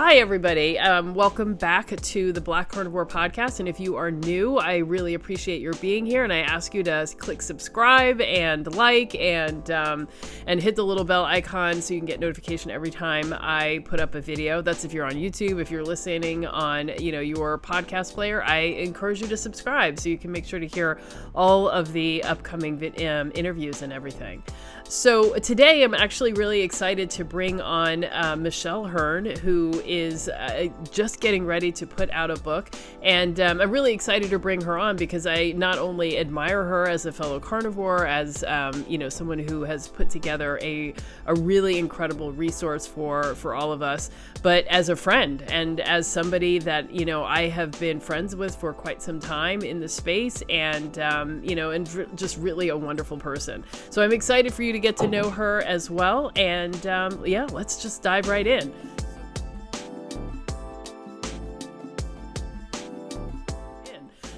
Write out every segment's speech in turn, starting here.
Hi, everybody. Welcome back to the Black Carnivore podcast. And if you are new, I really appreciate your being here. And I ask you to click subscribe and like and hit the little bell icon so you can get notification every time I put up a video. That's if you're on YouTube. If you're listening on, your podcast player, I encourage you to subscribe so you can make sure to hear all of the upcoming interviews and everything. So today I'm actually really excited to bring on Michelle Hearn, who is just getting ready to put out a book. And I'm really excited to bring her on because I not only admire her as a fellow carnivore, as someone who has put together a really incredible resource for all of us, but as a friend and as somebody that, I have been friends with for quite some time in the space and just really a wonderful person. So I'm excited for you to get to know her as well. And let's just dive right in.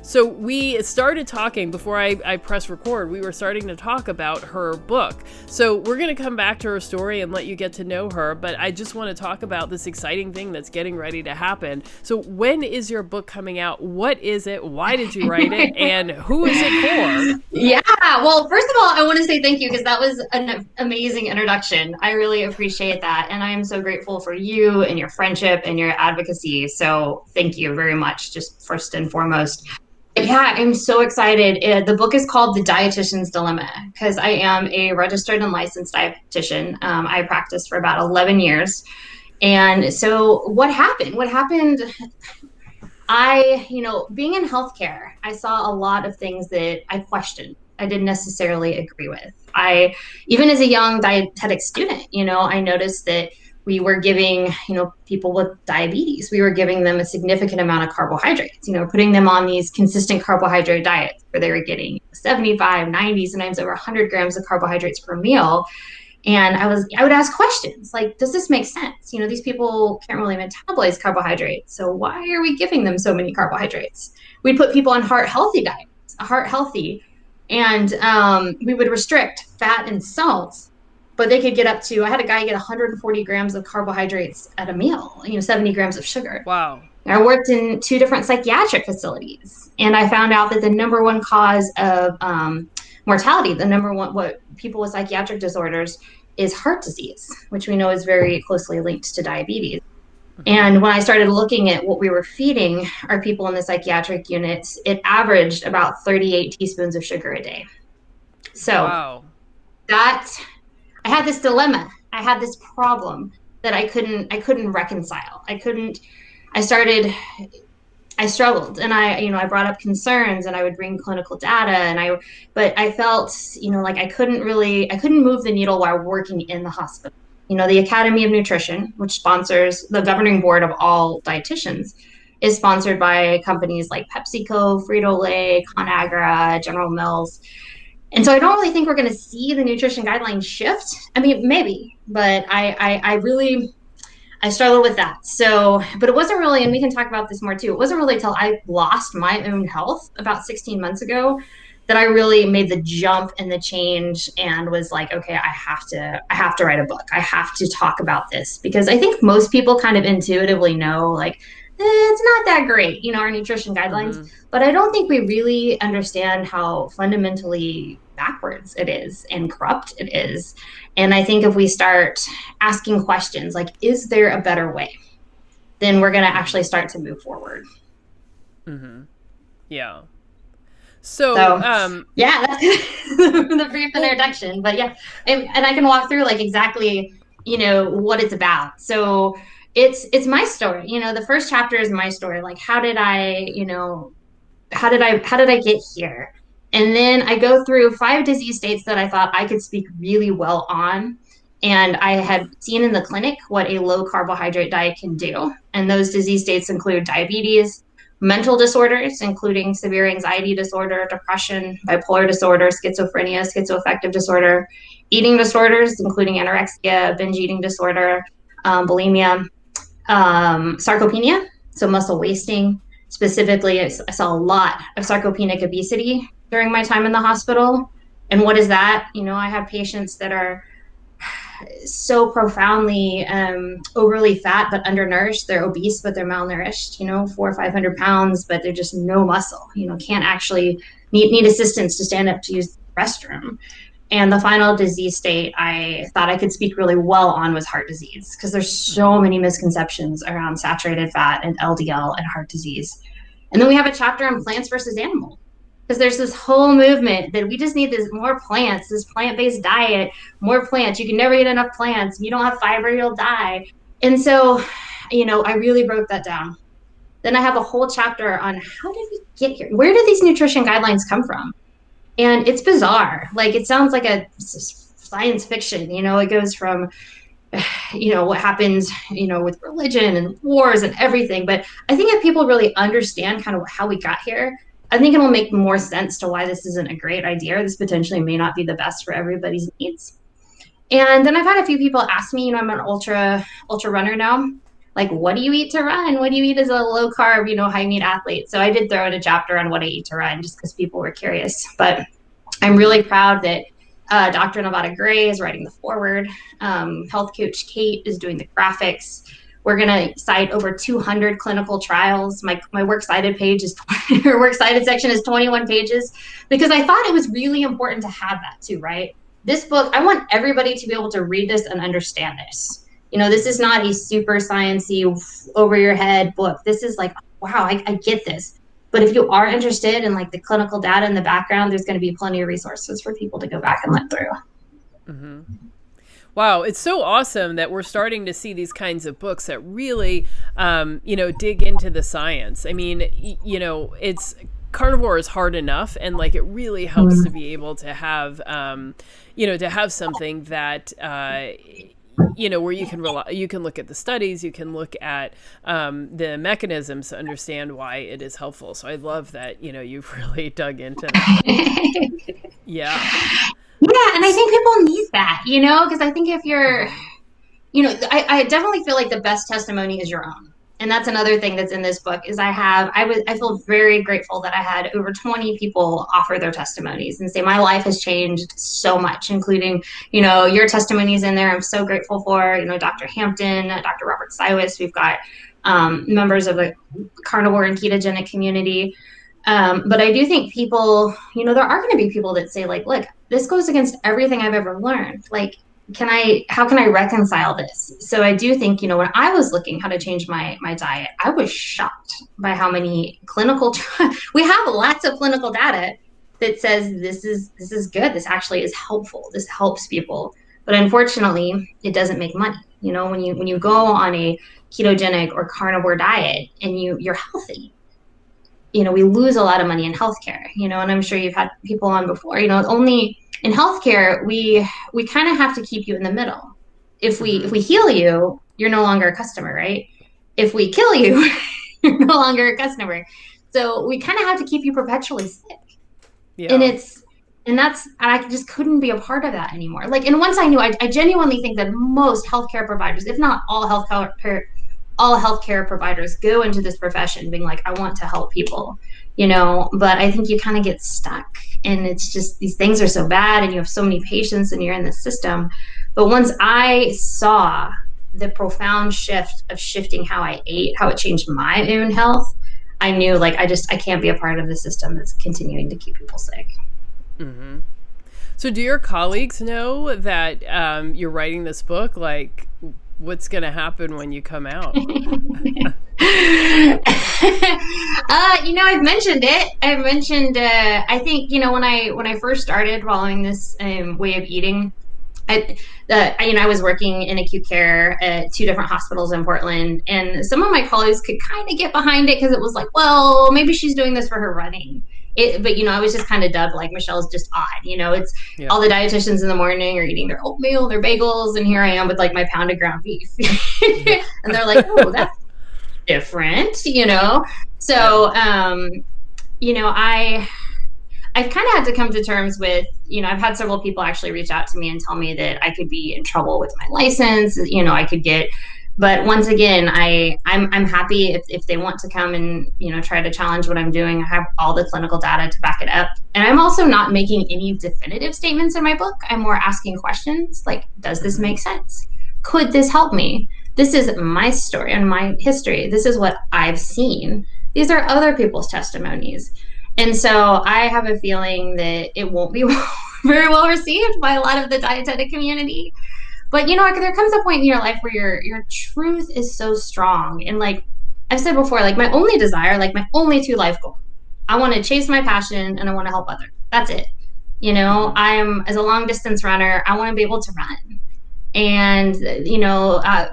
So we started talking before I pressed record. We were starting to talk about her book. So we're going to come back to her story and let you get to know her. But I just want to talk about this exciting thing that's getting ready to happen. So when is your book coming out? What is it? Why did you write it? And who is it for? Yeah, well, first of all, I want to say thank you because that was an amazing introduction. I really appreciate that. And I am so grateful for you and your friendship and your advocacy. So thank you very much, just first and foremost. Yeah, I'm so excited. The book is called The Dietitian's Dilemma because I am a registered and licensed dietitian. I practiced for about 11 years. And so what happened? Being in healthcare, I saw a lot of things that I questioned. I didn't necessarily agree with. Even as a young dietetic student, I noticed that we were giving, people with diabetes, we were giving them a significant amount of carbohydrates, putting them on these consistent carbohydrate diets where they were getting 75, 90, sometimes over 100 grams of carbohydrates per meal. And I would ask questions like, does this make sense? These people can't really metabolize carbohydrates. So why are we giving them so many carbohydrates? We'd put people on heart healthy diets, and we would restrict fat and salt, but they could get up to, I had a guy get 140 grams of carbohydrates at a meal, 70 grams of sugar. Wow. I worked in 2 different psychiatric facilities, and I found out that the number one cause of mortality, what people with psychiatric disorders is heart disease, which we know is very closely linked to diabetes. And when I started looking at what we were feeding our people in the psychiatric units, it averaged about 38 teaspoons of sugar a day. So wow. I had this dilemma. I had this problem that I couldn't reconcile. I struggled, and I brought up concerns, and I would bring clinical data, but I felt, like I couldn't move the needle while working in the hospital. The Academy of Nutrition, which sponsors the governing board of all dietitians, is sponsored by companies like PepsiCo, Frito-Lay, ConAgra, General Mills. And so I don't really think we're going to see the nutrition guidelines shift. I mean, maybe, but I struggled with that. So, but it wasn't really, and we can talk about this more too, it wasn't really till I lost my own health about 16 months ago that I really made the jump and the change and was like, okay, I have to write a book. I have to talk about this because I think most people kind of intuitively know, like, it's not that great, our nutrition guidelines, but I don't think we really understand how fundamentally backwards it is and corrupt it is. And I think if we start asking questions like, is there a better way? Then we're going to actually start to move forward. Mm-hmm. Yeah. So yeah, that's the brief introduction, but yeah. And I can walk through like exactly, what it's about. So it's my story. The first chapter is my story. Like, how did I get here? And then I go through 5 disease states that I thought I could speak really well on. And I had seen in the clinic what a low carbohydrate diet can do. And those disease states include diabetes, mental disorders, including severe anxiety disorder, depression, bipolar disorder, schizophrenia, schizoaffective disorder, eating disorders, including anorexia, binge eating disorder, bulimia, sarcopenia, so muscle wasting. Specifically, I saw a lot of sarcopenic obesity during my time in the hospital. And what is that? I have patients that are so profoundly overly fat but undernourished. They're obese but they're malnourished, 400 or 500 pounds, but they're just no muscle, can't actually need assistance to stand up to use the restroom. And the final disease state I thought I could speak really well on was heart disease, because there's so many misconceptions around saturated fat and LDL and heart disease. And then we have a chapter on plants versus animal, because there's this whole movement that we just need more plants, this plant-based diet, more plants. You can never get enough plants. If you don't have fiber, you'll die. And so, I really broke that down. Then I have a whole chapter on how did we get here? Where did these nutrition guidelines come from? And it's bizarre. Like, it sounds like a science fiction, it goes from, what happens, with religion and wars and everything. But I think if people really understand kind of how we got here, I think it'll make more sense to why this isn't a great idea. This potentially may not be the best for everybody's needs. And then I've had a few people ask me, I'm an ultra runner now. Like, what do you eat to run? What do you eat as a low carb, high meat athlete? So I did throw in a chapter on what I eat to run, just because people were curious. But I'm really proud that Dr. Nevada Gray is writing the foreword. Health coach Kate is doing the graphics. We're going to cite over 200 clinical trials. My works cited works cited section is 21 pages, because I thought it was really important to have that too, right? This book, I want everybody to be able to read this and understand this. This is not a super sciencey over your head book. This is like, wow, I get this. But if you are interested in like the clinical data in the background, there's going to be plenty of resources for people to go back and look through. Mm-hmm. Wow, it's so awesome that we're starting to see these kinds of books that really, dig into the science. I mean, it's carnivore is hard enough, and like it really helps to be able to have, to have something that, where you can look at the studies, you can look at the mechanisms to understand why it is helpful. So I love that, you've really dug into that. Yeah. Yeah, and I think people need that, because I think if you're, I definitely feel like the best testimony is your own. And that's another thing that's in this book is I feel very grateful that I had over 20 people offer their testimonies and say, my life has changed so much, including, your testimonies in there. I'm so grateful for, Dr. Hampton, Dr. Robert Cywis. We've got members of the carnivore and ketogenic community. But I do think people, there are going to be people that say like, look, this goes against everything I've ever learned. Like, how can I reconcile this? So I do think, when I was looking how to change my diet, I was shocked by how many we have lots of clinical data that says this is good. This actually is helpful. This helps people. But unfortunately, it doesn't make money. When you go on a ketogenic or carnivore diet and you're healthy, we lose a lot of money in healthcare, and I'm sure you've had people on before, only in healthcare, we kind of have to keep you in the middle. If we heal you, you're no longer a customer, right? If we kill you, you're no longer a customer. So we kind of have to keep you perpetually sick. Yeah. And I just couldn't be a part of that anymore. Like, and once I knew, I genuinely think that most healthcare providers, if not all healthcare providers, go into this profession being like, I want to help people, but I think you kind of get stuck, and it's just, these things are so bad and you have so many patients and you're in the system. But once I saw the profound shift of shifting how I ate, how it changed my own health, I knew like, I can't be a part of the system that's continuing to keep people sick. Mm-hmm. So do your colleagues know that you're writing this book? Like, what's going to happen when you come out? I've mentioned it. I think, when I first started following this way of eating, I was working in acute care at 2 different hospitals in Portland, and some of my colleagues could kind of get behind it because it was like, well, maybe she's doing this for her running. But I was just kind of dubbed like, Michelle's just odd. It's all the dietitians in the morning are eating their oatmeal, their bagels, and here I am with like my pound of ground beef. And they're like, oh, that's different, So, I've kind of had to come to terms with, I've had several people actually reach out to me and tell me that I could be in trouble with my license. I could get But once again, I'm happy if they want to come and, try to challenge what I'm doing. I have all the clinical data to back it up. And I'm also not making any definitive statements in my book. I'm more asking questions like, does this make sense? Could this help me? This is my story and my history. This is what I've seen. These are other people's testimonies. And so I have a feeling that it won't be very well received by a lot of the dietetic community. But there comes a point in your life where your truth is so strong. And like I've said before, like my only desire, like my only two life goal, I want to chase my passion and I want to help others. That's it. I'm as a long distance runner, I want to be able to run. And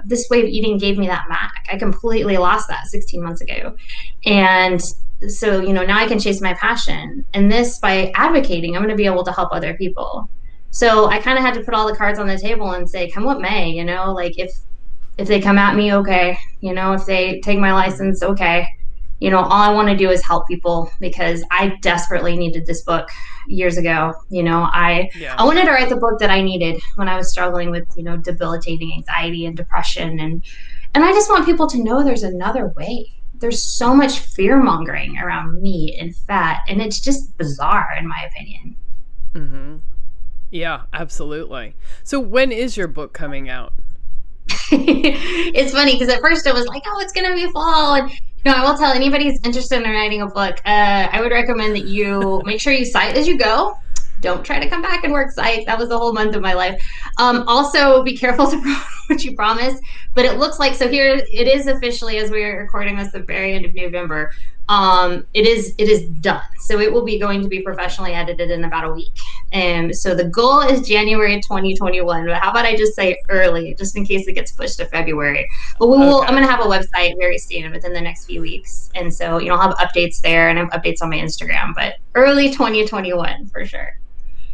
this way of eating gave me that back. I completely lost that 16 months ago. And so, now I can chase my passion. And this, by advocating, I'm going to be able to help other people. So I kind of had to put all the cards on the table and say, come what may, like if they come at me, okay, if they take my license, okay. All I want to do is help people because I desperately needed this book years ago. I wanted to write the book that I needed when I was struggling with, debilitating anxiety and depression. And I just want people to know there's another way. There's so much fear mongering around meat and fat, and it's just bizarre in my opinion. Mm-hmm. Yeah, absolutely. So when is your book coming out? It's funny because at first it was like, oh, it's going to be fall. And I will tell anybody who's interested in writing a book, I would recommend that you make sure you cite as you go. Don't try to come back and work cite. That was the whole month of my life. Also, be careful to what you promise. But it looks like, so here it is officially, as we are recording this, the very end of November. It is done. So it will be going to be professionally edited in about a week. And so the goal is January 2021. But how about I just say early, just in case it gets pushed to February. But I'm going to have a website very soon within the next few weeks. And so, I'll have updates there and I have updates on my Instagram. But early 2021 for sure.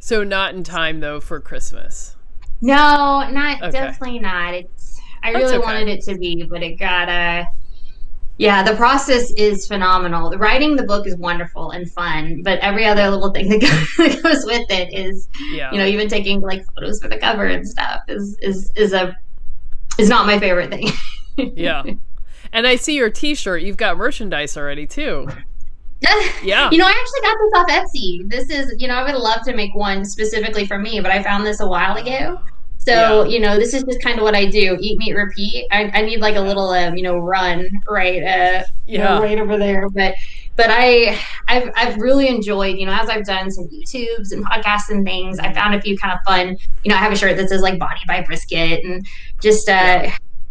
So not in time, though, for Christmas? No, definitely not. I really wanted it to be, but it got... Yeah, the process is phenomenal. Writing the book is wonderful and fun, but every other little thing that goes with it is, even taking like photos for the cover and stuff is not my favorite thing. Yeah, and I see your T-shirt. You've got merchandise already too. Yeah. I actually got this off Etsy. This is, I would love to make one specifically for me, but I found this a while ago. So, this is just kind of what I do. Eat, meet, repeat. I need like a little, run, right? Right over there. But I've really enjoyed, as I've done some YouTubes and podcasts and things, I found a few kind of fun, I have a shirt that says like Body by Brisket and just,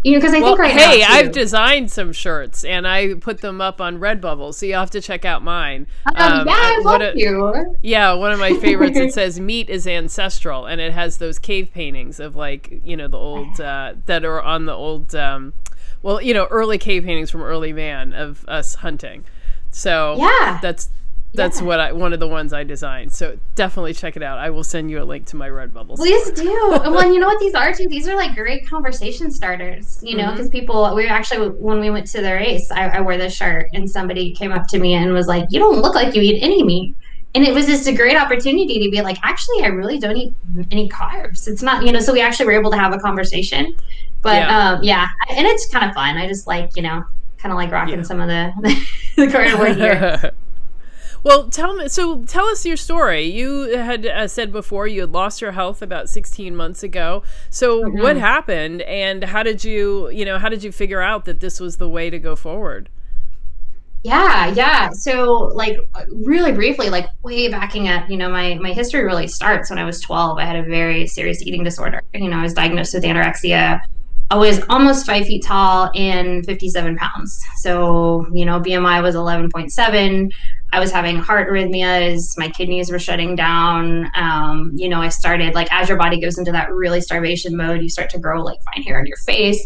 because I think now too, I've designed some shirts and I put them up on Redbubble, so you have to check out mine. I love you. Yeah, one of my favorites, it says meat is ancestral, and it has those cave paintings of like, the old, that are on the old, early cave paintings from early man of us hunting. So that's one of the ones I designed. So definitely check it out. I will send you a link to my Redbubble. Please do. Well, you know what these are too? These are like great conversation starters, because when we went to the race, I wore this shirt and somebody came up to me and was like, you don't look like you eat any meat. And it was just a great opportunity to be like, actually, I really don't eat any carbs. It's not, so we actually were able to have a conversation. But and it's kind of fun. I just like, kind of like rocking some of the carnivore gear. Well, tell us your story. You had said before you had lost your health about 16 months ago. So what happened, and how did you figure out that this was the way to go forward? Yeah. So like really briefly, like way backing up, my history really starts when I was 12. I had a very serious eating disorder. I was diagnosed with anorexia. I was almost 5 feet tall and 57 pounds. So, BMI was 11.7. I was having heart arrhythmias. My kidneys were shutting down. I started like, as your body goes into that really starvation mode, you start to grow like fine hair on your face.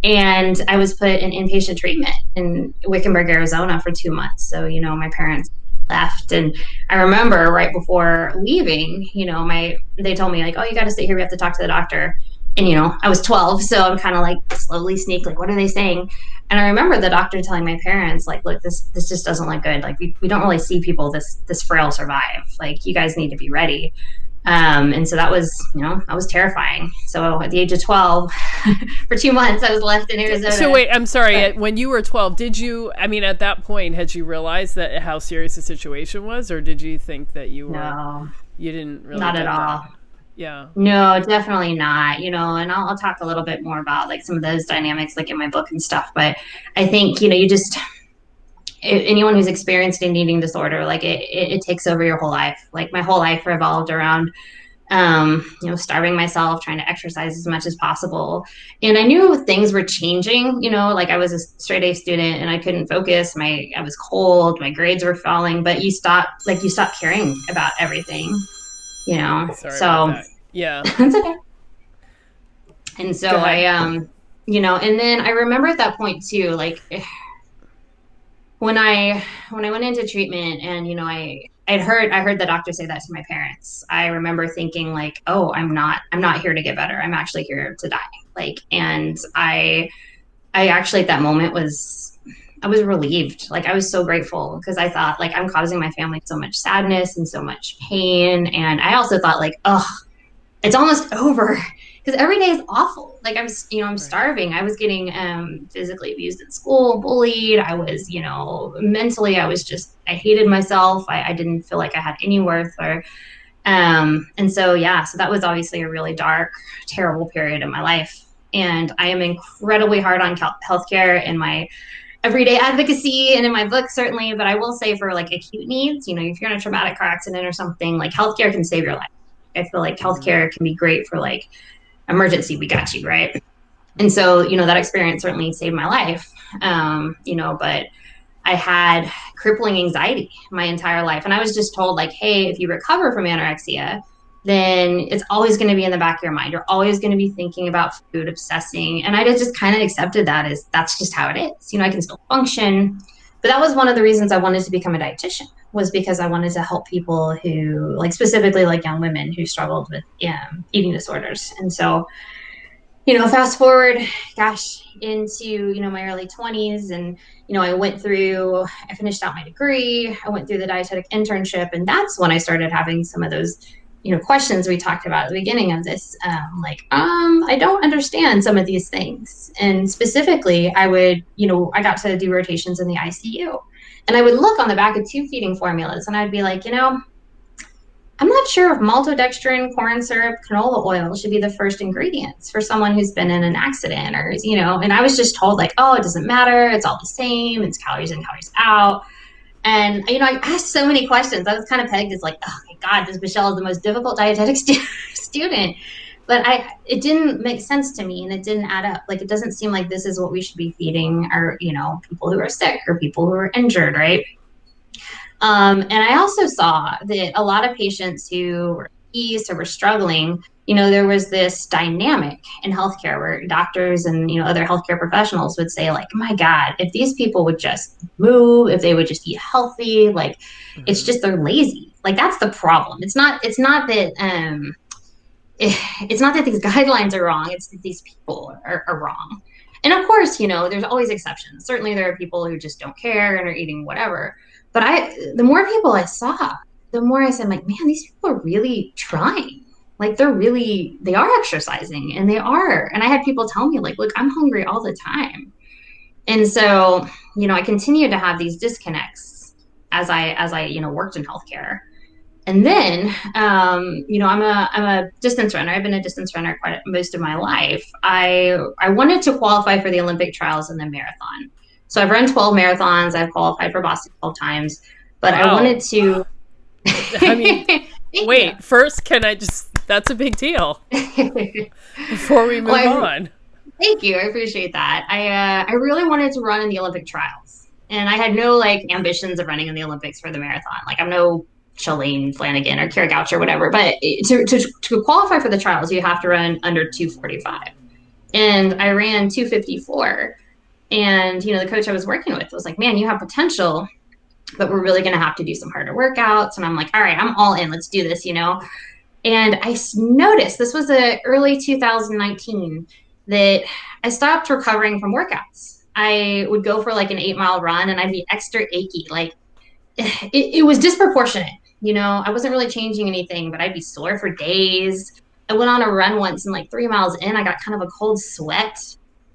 And I was put in inpatient treatment in Wickenburg, Arizona for 2 months. So, my parents left. And I remember right before leaving, they told me like, oh, you got to stay here. We have to talk to the doctor. And, I was 12, so I'm kind of like slowly sneak, like, what are they saying? And I remember the doctor telling my parents, like, look, this just doesn't look good. Like, we don't really see people this frail survive. Like, you guys need to be ready. And so that was, that was terrifying. So at the age of 12, for 2 months, I was left in Arizona. So wait, I'm sorry. When you were 12, did you, I mean, at that point, had you realized that how serious the situation was, or did you think that you were, No, you didn't really not get at all. that? Yeah. No, definitely not, and I'll talk a little bit more about like some of those dynamics like in my book and stuff. But I think, anyone who's experienced an eating disorder, like it takes over your whole life. Like my whole life revolved around starving myself, trying to exercise as much as possible. And I knew things were changing, like I was a straight A student and I couldn't focus. I was cold, my grades were falling, but you stop caring about everything, Sorry about So that. Yeah. it's okay. And so Go ahead. and then I remember at that point too, like when I went into treatment and I heard the doctor say that to my parents. I remember thinking like, oh, I'm not here to get better. I'm actually here to die. Like, and I actually at that moment I was relieved. Like I was so grateful because I thought like I'm causing my family so much sadness and so much pain. And I also thought like, oh, it's almost over because every day is awful. Like I was, I'm starving. I was getting physically abused in school, bullied. I was, mentally, I hated myself. I didn't feel like I had any worth and so, yeah, so that was obviously a really dark, terrible period in my life. And I am incredibly hard on healthcare in my everyday advocacy and in my book, certainly. But I will say for like acute needs, if you're in a traumatic car accident or something, like healthcare can save your life. I feel like healthcare can be great for like emergency, we got you, right? And so, that experience certainly saved my life. But I had crippling anxiety my entire life. And I was just told, like, hey, if you recover from anorexia, then it's always going to be in the back of your mind. You're always going to be thinking about food, obsessing. And I just kind of accepted that as that's just how it is. I can still function. But that was one of the reasons I wanted to become a dietitian, was because I wanted to help people who, like, specifically like young women who struggled with eating disorders. And so, fast forward, gosh, into, my early 20s. And, I finished out my degree. I went through the dietetic internship. And that's when I started having some of those, questions we talked about at the beginning of this. I don't understand some of these things. And specifically, I got to do rotations in the ICU. And I would look on the back of tube feeding formulas and I'd be like, I'm not sure if maltodextrin, corn syrup, canola oil should be the first ingredients for someone who's been in an accident or, and I was just told like, oh, it doesn't matter. It's all the same. It's calories in, calories out. And, I asked so many questions. I was kind of pegged as like, oh my God, this Michelle is the most difficult dietetic student. But it didn't make sense to me and it didn't add up. Like, it doesn't seem like this is what we should be feeding our, people who are sick or people who are injured, right? And I also saw that a lot of patients who were obese or were struggling, there was this dynamic in healthcare where doctors and, other healthcare professionals would say like, my God, if these people would just move, if they would just eat healthy, like it's just they're lazy. Like that's the problem. It's not that, it's not that these guidelines are wrong. It's that these people are wrong. And of course, there's always exceptions. Certainly there are people who just don't care and are eating whatever. But the more people I saw, the more I said, like, man, these people are really trying. Like they are exercising and they are. And I had people tell me like, look, I'm hungry all the time. And so, I continued to have these disconnects as I worked in healthcare. And then, I'm a distance runner. I've been a distance runner quite most of my life. I wanted to qualify for the Olympic trials and the marathon. So I've run 12 marathons. I've qualified for Boston 12 times, but wow. I wanted to. I mean, wait, first, can I just, that's a big deal before we move on. Thank you. I appreciate that. I really wanted to run in the Olympic trials and I had no like ambitions of running in the Olympics for the marathon. Like I'm no Shalane Flanagan or Kara Goucher or whatever, but to qualify for the trials, you have to run under 245. And I ran 254. And, the coach I was working with was like, man, you have potential, but we're really going to have to do some harder workouts. And I'm like, all right, I'm all in. Let's do this, And I noticed this was early 2019 that I stopped recovering from workouts. I would go for like an 8-mile run and I'd be extra achy. Like it was disproportionate. I wasn't really changing anything, but I'd be sore for days. I went on a run once and like 3 miles in, I got kind of a cold sweat.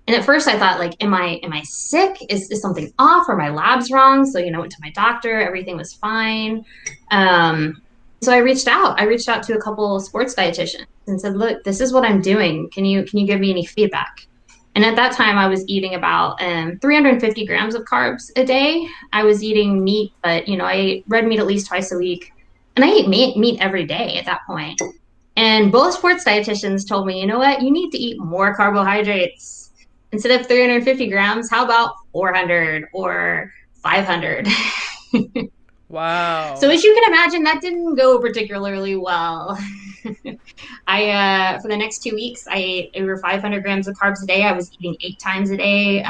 And at first I thought like, am I sick? Is something off? Are my labs wrong? So, went to my doctor, everything was fine. Um, so I reached out. I reached out to a couple of sports dietitians and said, look, this is what I'm doing. Can you give me any feedback? And at that time, I was eating about 350 grams of carbs a day. I was eating meat, but I ate red meat at least twice a week, and I ate meat every day at that point. And both sports dietitians told me, you know what, you need to eat more carbohydrates. Instead of 350 grams, how about 400 or 500? So Wow. as you can imagine, that didn't go particularly well. I for the next 2 weeks, I ate over 500 grams of carbs a day. I was eating 8 times a day,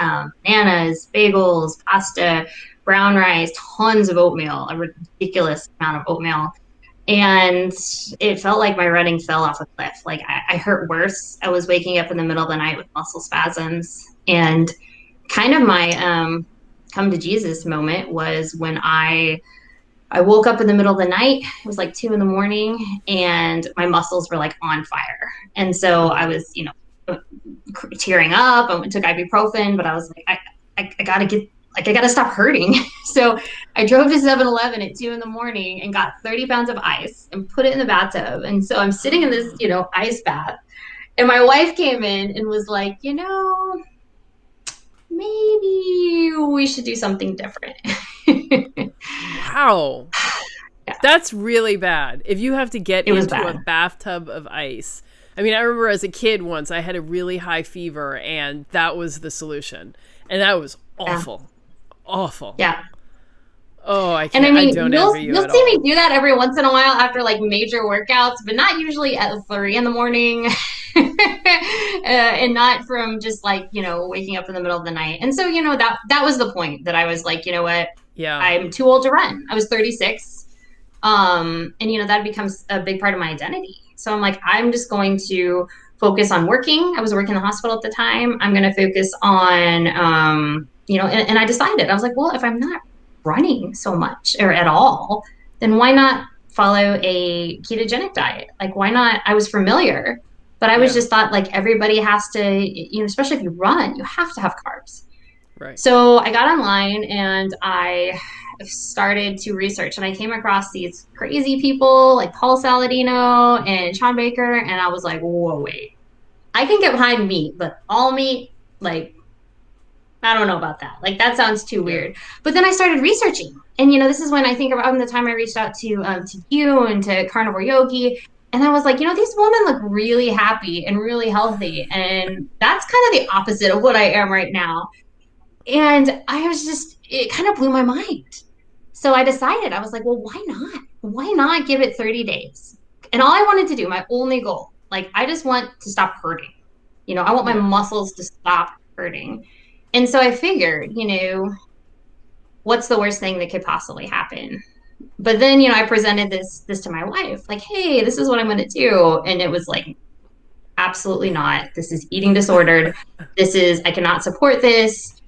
bananas, bagels, pasta, brown rice, tons of oatmeal, a ridiculous amount of oatmeal. And it felt like my running fell off a cliff. Like I hurt worse. I was waking up in the middle of the night with muscle spasms. And kind of my come to Jesus moment was when I woke up in the middle of the night. It was like 2 in the morning, and my muscles were like on fire. And so I was, tearing up. I took ibuprofen, but I was like, I gotta get, like, I gotta stop hurting. So I drove to 7-Eleven at 2 in the morning and got 30 pounds of ice and put it in the bathtub. And so I'm sitting in this, ice bath. And my wife came in and was like, maybe we should do something different. Wow. Yeah, That's really bad. If you have to get it was into a bad. bathtub of ice. I mean, I remember as a kid once I had a really high fever and that was the solution. And that was Yeah. awful. Awful. Yeah. Oh, I And I can't. I mean, don't you'll envy you you'll at see me all. do that every once in a while after like major workouts, but not usually at 3 in the morning, and not from just like waking up in the middle of the night. And so that was the point that I was like, you know what, Yeah. I'm too old to run. I was 36, and that becomes a big part of my identity. So I'm like, I'm just going to focus on working. I was working in the hospital at the time. I'm going to focus on, and I decided, I was like, well, if I'm not running so much or at all, then why not follow a ketogenic diet? Like, why not? I was familiar, but I was Yeah. just thought like everybody has to, especially if you run, you have to have carbs. Right. So I got online and I started to research, and I came across these crazy people like Paul Saladino and Sean Baker. And I was like, whoa, wait, I can get behind meat, but all meat, like, I don't know about that. Like, that sounds too Yeah. weird. But then I started researching, and this is when I think about the time I reached out to you and to Carnivore Yogi, and I was like, these women look really happy and really healthy, and that's kind of the opposite of what I am right now. And I was just, it kind of blew my mind. So I decided, I was like, well, why not? Why not give it 30 days? And all I wanted to do, my only goal, like, I just want to stop hurting. I want my Yeah. muscles to stop hurting. And so I figured, what's the worst thing that could possibly happen? But then, I presented this to my wife, like, hey, this is what I'm going to do. And it was like, absolutely not. This is eating disordered. I cannot support this.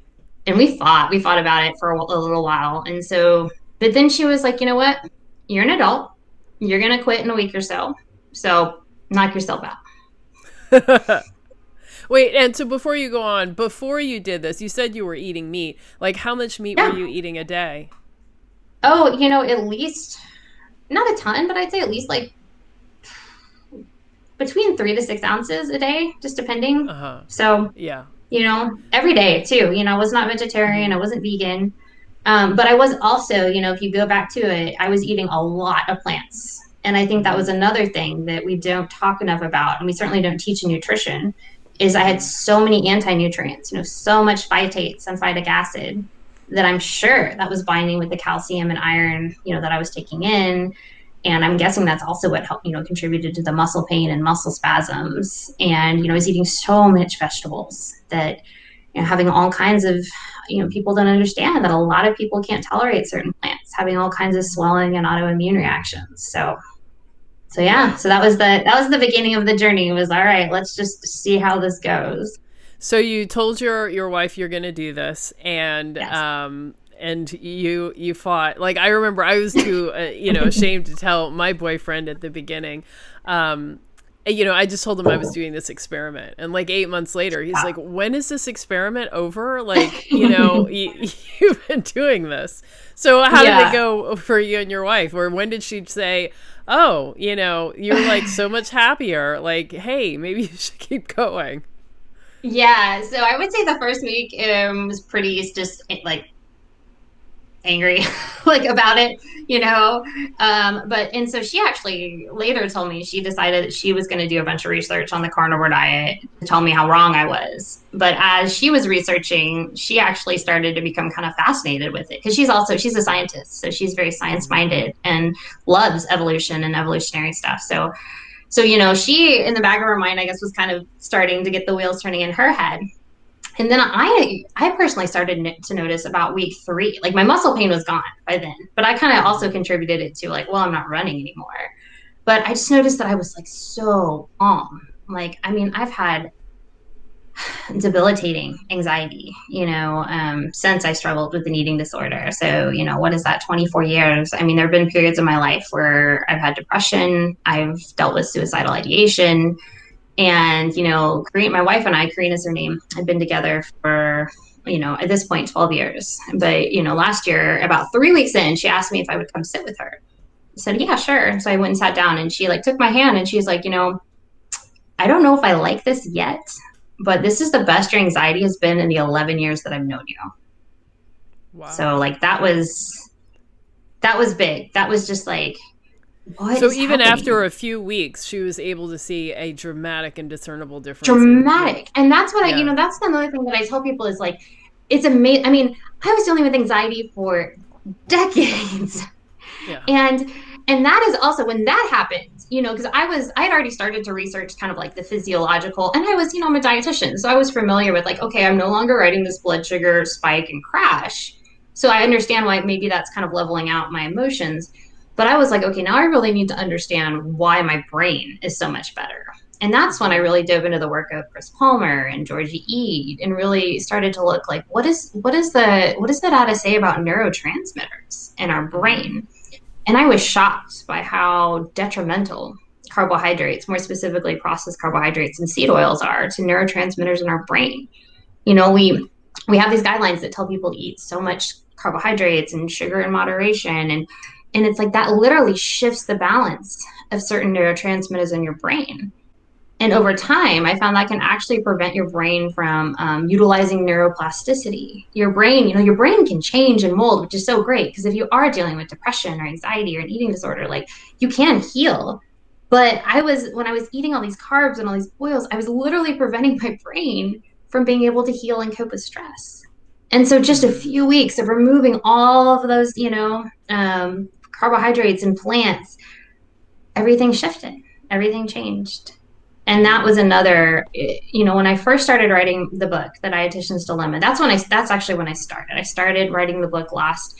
And we fought about it for a little while. And so, but then she was like, you know what? You're an adult. You're going to quit in a week or so. So knock yourself out. Wait, and so before you go on, before you did this, you said you were eating meat. Like, how much meat were Yeah. you eating a day? Oh, at least, not a ton, but I'd say at least like between 3 to 6 ounces a day, just depending. Uh huh. So, Yeah. every day too. I was not vegetarian. I wasn't vegan. But I was also, if you go back to it, I was eating a lot of plants. And I think that was another thing that we don't talk enough about, and we certainly don't teach in nutrition, is I had so many anti-nutrients, so much phytates and phytic acid that I'm sure that was binding with the calcium and iron, that I was taking in. And I'm guessing that's also what helped, contributed to the muscle pain and muscle spasms. And, I was eating so much vegetables that, having all kinds of, people don't understand that a lot of people can't tolerate certain plants, having all kinds of swelling and autoimmune reactions. So yeah, Yeah. so that was the beginning of the journey. It was all right, let's just see how this goes. So you told your wife you're going to do this, and Yes. and you fought. Like, I remember I was too ashamed to tell my boyfriend at the beginning. I just told him I was doing this experiment, and like 8 months later he's like, when is this experiment over? Like, you've been doing this. So how did it go for you and your wife? Or when did she say, oh, you're like so much happier, like, hey, maybe you should keep going? Yeah, so I would say the first week was pretty just like angry like about it, and so she actually later told me she decided that she was going to do a bunch of research on the carnivore diet to tell me how wrong I was. But as she was researching, she actually started to become kind of fascinated with it, because she's a scientist, so she's very science minded and loves evolution and evolutionary stuff. So she, in the back of her mind, I guess, was kind of starting to get the wheels turning in her head. And then I personally started to notice about week 3, like my muscle pain was gone by then, but I kind of also contributed it to like, well, I'm not running anymore. But I just noticed that I was like so calm. Like, I mean, I've had debilitating anxiety, since I struggled with an eating disorder. So, what is that, 24 years? I mean, there have been periods of my life where I've had depression, I've dealt with suicidal ideation. And, my wife and I, Karina's her name, had been together for, at this point, 12 years. But, last year, about 3 weeks in, she asked me if I would come sit with her. I said, yeah, sure. And so I went and sat down, and she like took my hand, and she's like, I don't know if I like this yet, but this is the best your anxiety has been in the 11 years that I've known you. Wow. So like, that was big. That was just like, so even after a few weeks, she was able to see a dramatic and discernible difference. Dramatic. And that's what that's another thing that I tell people is like, it's amazing. I mean, I was dealing with anxiety for decades. Yeah. And that is also when that happened, because I had already started to research kind of like the physiological, and I was, I'm a dietitian. So I was familiar with like, okay, I'm no longer writing this blood sugar spike and crash. So I understand why maybe that's kind of leveling out my emotions. But I was like, okay, now I really need to understand why my brain is so much better. And that's when I really dove into the work of Chris Palmer and Georgie Ede, and really started to look like, what does the data say about neurotransmitters in our brain? And I was shocked by how detrimental carbohydrates, more specifically processed carbohydrates and seed oils, are to neurotransmitters in our brain. We have these guidelines that tell people to eat so much carbohydrates and sugar in moderation, and it's like that literally shifts the balance of certain neurotransmitters in your brain. And over time, I found that can actually prevent your brain from utilizing neuroplasticity. Your brain can change and mold, which is so great, because if you are dealing with depression or anxiety or an eating disorder, like, you can heal. But when I was eating all these carbs and all these oils, I was literally preventing my brain from being able to heal and cope with stress. And so just a few weeks of removing all of those, carbohydrates and plants, everything shifted, everything changed. And that was another, when I first started writing the book, The Dietitian's Dilemma, that's actually when I started. I started writing the book last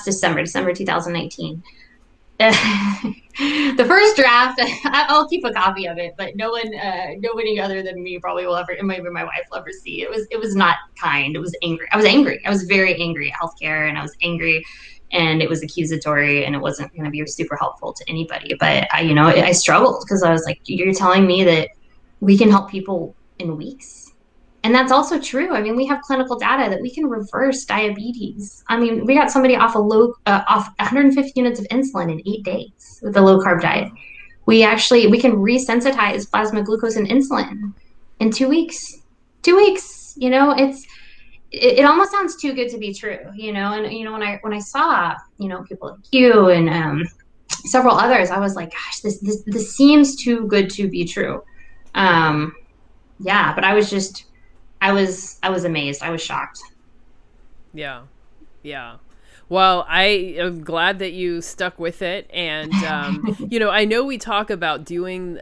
December 2019. The first draft, I'll keep a copy of it, but nobody other than me probably will ever, and maybe my wife will ever see. It was not kind. It was angry. I was angry. I was very angry at healthcare, and I was angry, and it was accusatory, and it wasn't going to be super helpful to anybody. But I struggled, because I was like, you're telling me that we can help people in weeks? And that's also true. I mean, we have clinical data that we can reverse diabetes. I mean, we got somebody off off 150 units of insulin in 8 days with a low carb diet. We can resensitize plasma glucose and insulin in 2 weeks. 2 weeks, it almost sounds too good to be true, and when I saw, people like you and several others, I was like, gosh, this seems too good to be true. But I was amazed. I was shocked. Yeah. Well, I am glad that you stuck with it. And, I know we talk about doing,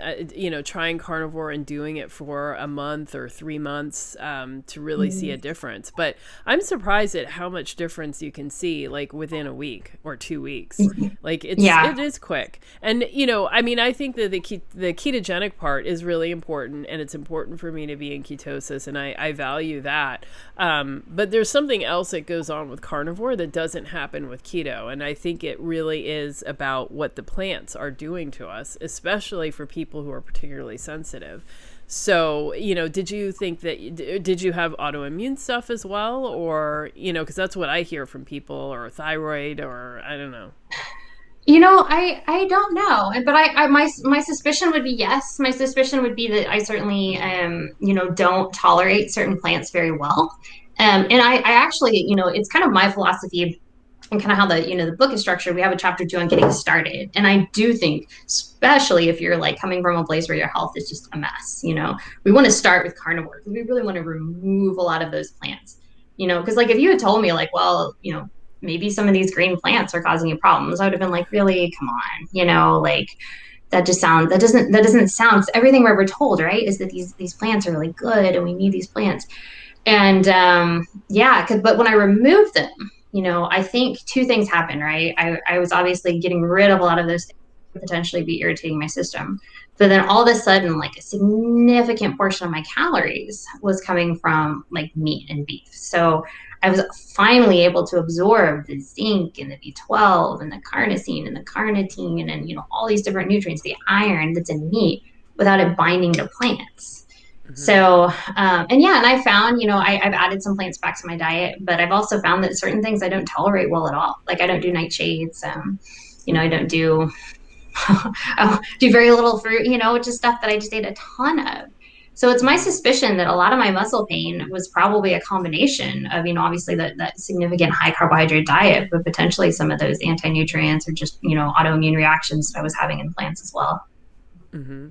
trying carnivore and doing it for a month or 3 months to really see a difference. But I'm surprised at how much difference you can see, like within a week or 2 weeks. Like Yeah. it is quick. And, I think that the ketogenic part is really important, and it's important for me to be in ketosis, and I value that. But there's something else that goes on with carnivore that doesn't happen with keto. And I think it really is about what the plants are doing to us, especially for people who are particularly sensitive. So, did you think that, did you have autoimmune stuff as well? Or, because that's what I hear from people, or thyroid, or I don't know. I don't know, but my suspicion would be yes. My suspicion would be that I certainly don't tolerate certain plants very well. And I actually, it's kind of my philosophy and kind of how the book is structured. We have a chapter 2 on getting started. And I do think, especially if you're like coming from a place where your health is just a mess, we want to start with carnivore because we really want to remove a lot of those plants, because like if you had told me like, well, maybe some of these green plants are causing you problems, I would have been like, really, come on, like that doesn't sound, everything we're ever told, right, is that these plants are really good and we need these plants. And yeah, but when I removed them, I think two things happened, right? I was obviously getting rid of a lot of those things that could potentially be irritating my system. But then all of a sudden, like a significant portion of my calories was coming from like meat and beef. So I was finally able to absorb the zinc and the B12 and the carnosine and the carnitine and, all these different nutrients, the iron that's in meat without it binding to plants. So, and I found, I've added some plants back to my diet, but I've also found that certain things I don't tolerate well at all. Like I don't do nightshades. I don't do, I do very little fruit, just stuff that I just ate a ton of. So it's my suspicion that a lot of my muscle pain was probably a combination of, obviously that significant high carbohydrate diet, but potentially some of those anti-nutrients or just, autoimmune reactions that I was having in plants as well. Mm-hmm.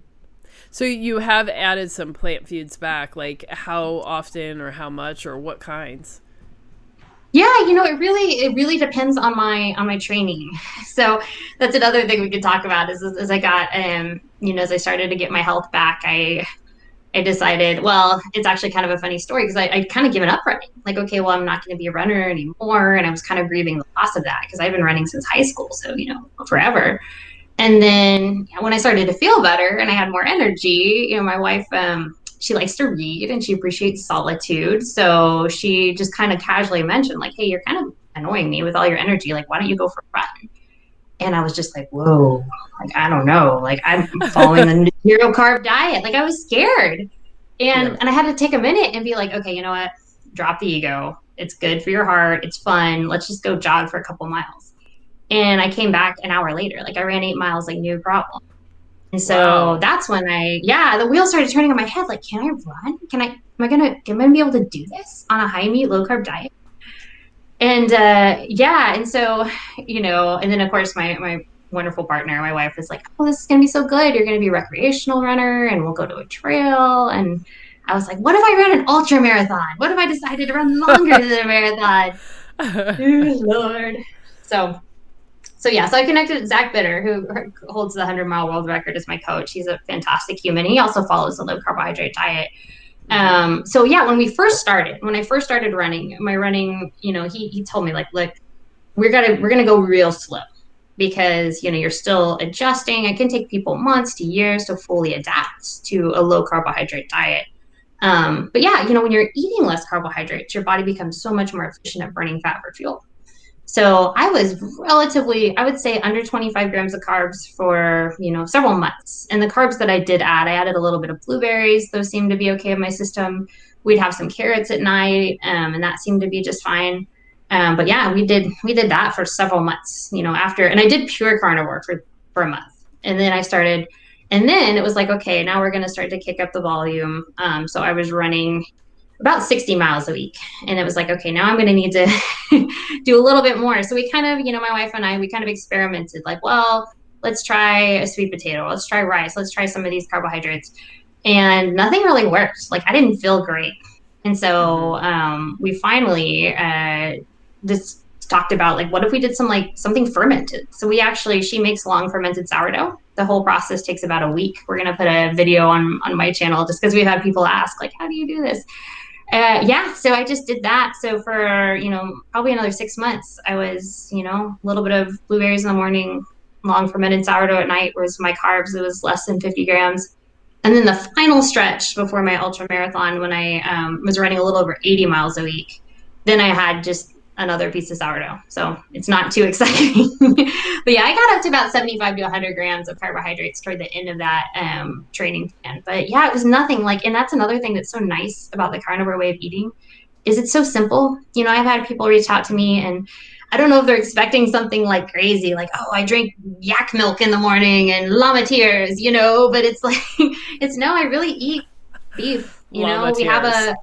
So you have added some plant foods back, like how often or how much or what kinds? Yeah, it really depends on my training. So that's another thing we could talk about is as I got as I started to get my health back, I decided, well, it's actually kind of a funny story because I'd kind of given up running. Like, okay, well, I'm not going to be a runner anymore. And I was kind of grieving the loss of that because I've been running since high school. So, forever. And then when I started to feel better and I had more energy, my wife, she likes to read and she appreciates solitude. So she just kind of casually mentioned, like, hey, you're kind of annoying me with all your energy. Like, why don't you go for a run? And I was just like, whoa, like, I don't know. Like, I'm following the zero carb diet. Like, I was scared. Yeah. And I had to take a minute and be like, okay, you know what? Drop the ego. It's good for your heart. It's fun. Let's just go jog for a couple miles. And I came back an hour later. Like I ran 8 miles, like no problem. And so Wow. that's when the wheels started turning in my head. Like, can I run? Am I gonna be able to do this on a high meat, low carb diet? And and so, and then of course my wonderful partner, my wife was like, oh, this is gonna be so good. You're gonna be a recreational runner and we'll go to a trail. And I was like, what if I ran an ultra marathon? What if I decided to run longer than a marathon? Dear Lord. So so I connected with Zach Bitter, who holds the 100-mile world record as my coach. He's a fantastic human. He also follows the low carbohydrate diet. So yeah, when I first started running, my running, he told me like, look, we're gonna go real slow because you're still adjusting. It can take people months to years to fully adapt to a low carbohydrate diet. But yeah, when you're eating less carbohydrates, your body becomes so much more efficient at burning fat for fuel. So I was relatively, I would say, under 25 grams of carbs for, several months. And the carbs that I did add, I added a little bit of blueberries. Those seemed to be okay in my system. We'd have some carrots at night, and that seemed to be just fine. But yeah, we did that for several months, after, and I did pure carnivore for a month. And then it was like, okay, now we're going to start to kick up the volume. So I was running about 60 miles a week. And it was like, okay, now I'm going to need to do a little bit more. So we kind of, my wife and I, we kind of experimented like, well, let's try a sweet potato. Let's try rice. Let's try some of these carbohydrates. And nothing really worked. Like I didn't feel great. And so we finally just talked about like, what if we did some like something fermented? So she makes long fermented sourdough. The whole process takes about a week. We're going to put a video on my channel just because we've had people ask like, how do you do this? So I just did that. So for, probably another 6 months, I was, a little bit of blueberries in the morning, long fermented sourdough at night was my carbs. It was less than 50 grams. And then the final stretch before my ultra marathon, when I was running a little over 80 miles a week, then I had just another piece of sourdough. So it's not too exciting. But yeah, I got up to about 75 to 100 grams of carbohydrates toward the end of that training plan. But yeah, it was nothing like, and that's another thing that's so nice about the carnivore way of eating is it's so simple. I've had people reach out to me and I don't know if they're expecting something like crazy, like, oh, I drink yak milk in the morning and llama tears, but it's like, no, I really eat beef. We have a,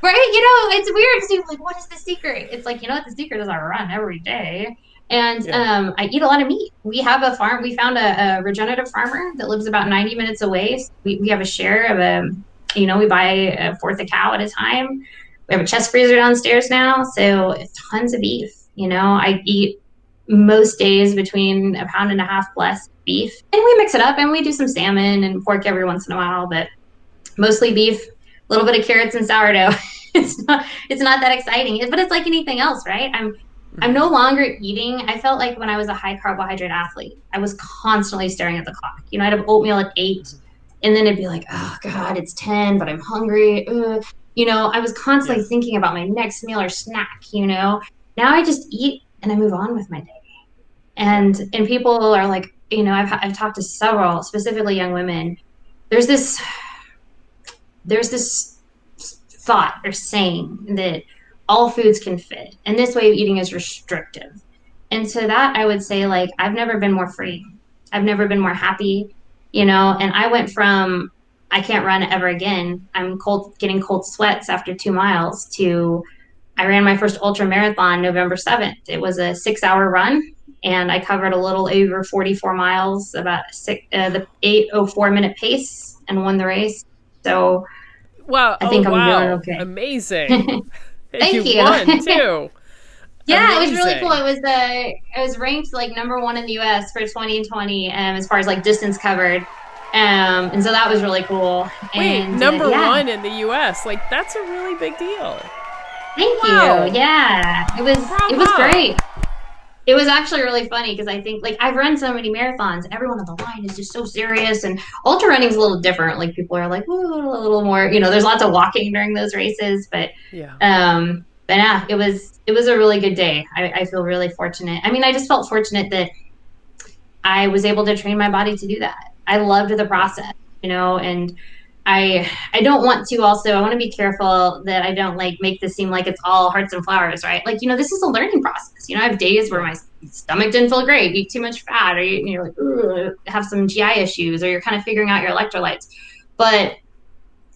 right? It's weird because you're like, what is the secret? It's like, what the secret is I run every day. And I eat a lot of meat. We have a farm. We found a regenerative farmer that lives about 90 minutes away. So we have a share of we buy a fourth a cow at a time. We have a chest freezer downstairs now. So it's tons of beef. I eat most days between 1.5 pounds plus beef. And we mix it up and we do some salmon and pork every once in a while, but mostly beef, a little bit of carrots and sourdough. It's not that exciting, but it's like anything else, right? I'm no longer eating. I felt like when I was a high carbohydrate athlete, I was constantly staring at the clock. I'd have oatmeal at 8 and then it'd be like, oh God, it's 10, but I'm hungry. I was constantly thinking about my next meal or snack, Now I just eat and I move on with my day. And people are like, I've talked to several, specifically young women. There's this thought or saying that all foods can fit, and this way of eating is restrictive. And to that, I would say, like, I've never been more free. I've never been more happy, and I went from I can't run ever again. I'm getting cold sweats after 2 miles to I ran my first ultra marathon November 7th. It was a 6-hour run and I covered a little over 44 miles, about the 8:04 minute pace, and won the race. So wow. I think I'm doing okay. Amazing. Thank you. Won too. Yeah, amazing. It was really cool. It was ranked like #1 in the US for 2020 as far as like distance covered. And so that was really cool. Wait, and #1 in the US. Like, that's a really big deal. Thank you. Yeah. It was great. It was actually really funny because I think, like, I've run so many marathons. Everyone on the line is just so serious, and ultra running is a little different. Like, people are like, ooh, a little more, there's lots of walking during those races, but yeah, it was a really good day. I feel really fortunate. I mean, I just felt fortunate that I was able to train my body to do that. I loved the process, and I don't want to I want to be careful that I don't like make this seem like it's all hearts and flowers, right? Like, this is a learning process. I have days where my stomach didn't feel great, eat too much fat, or like, have some GI issues, or you're kind of figuring out your electrolytes. But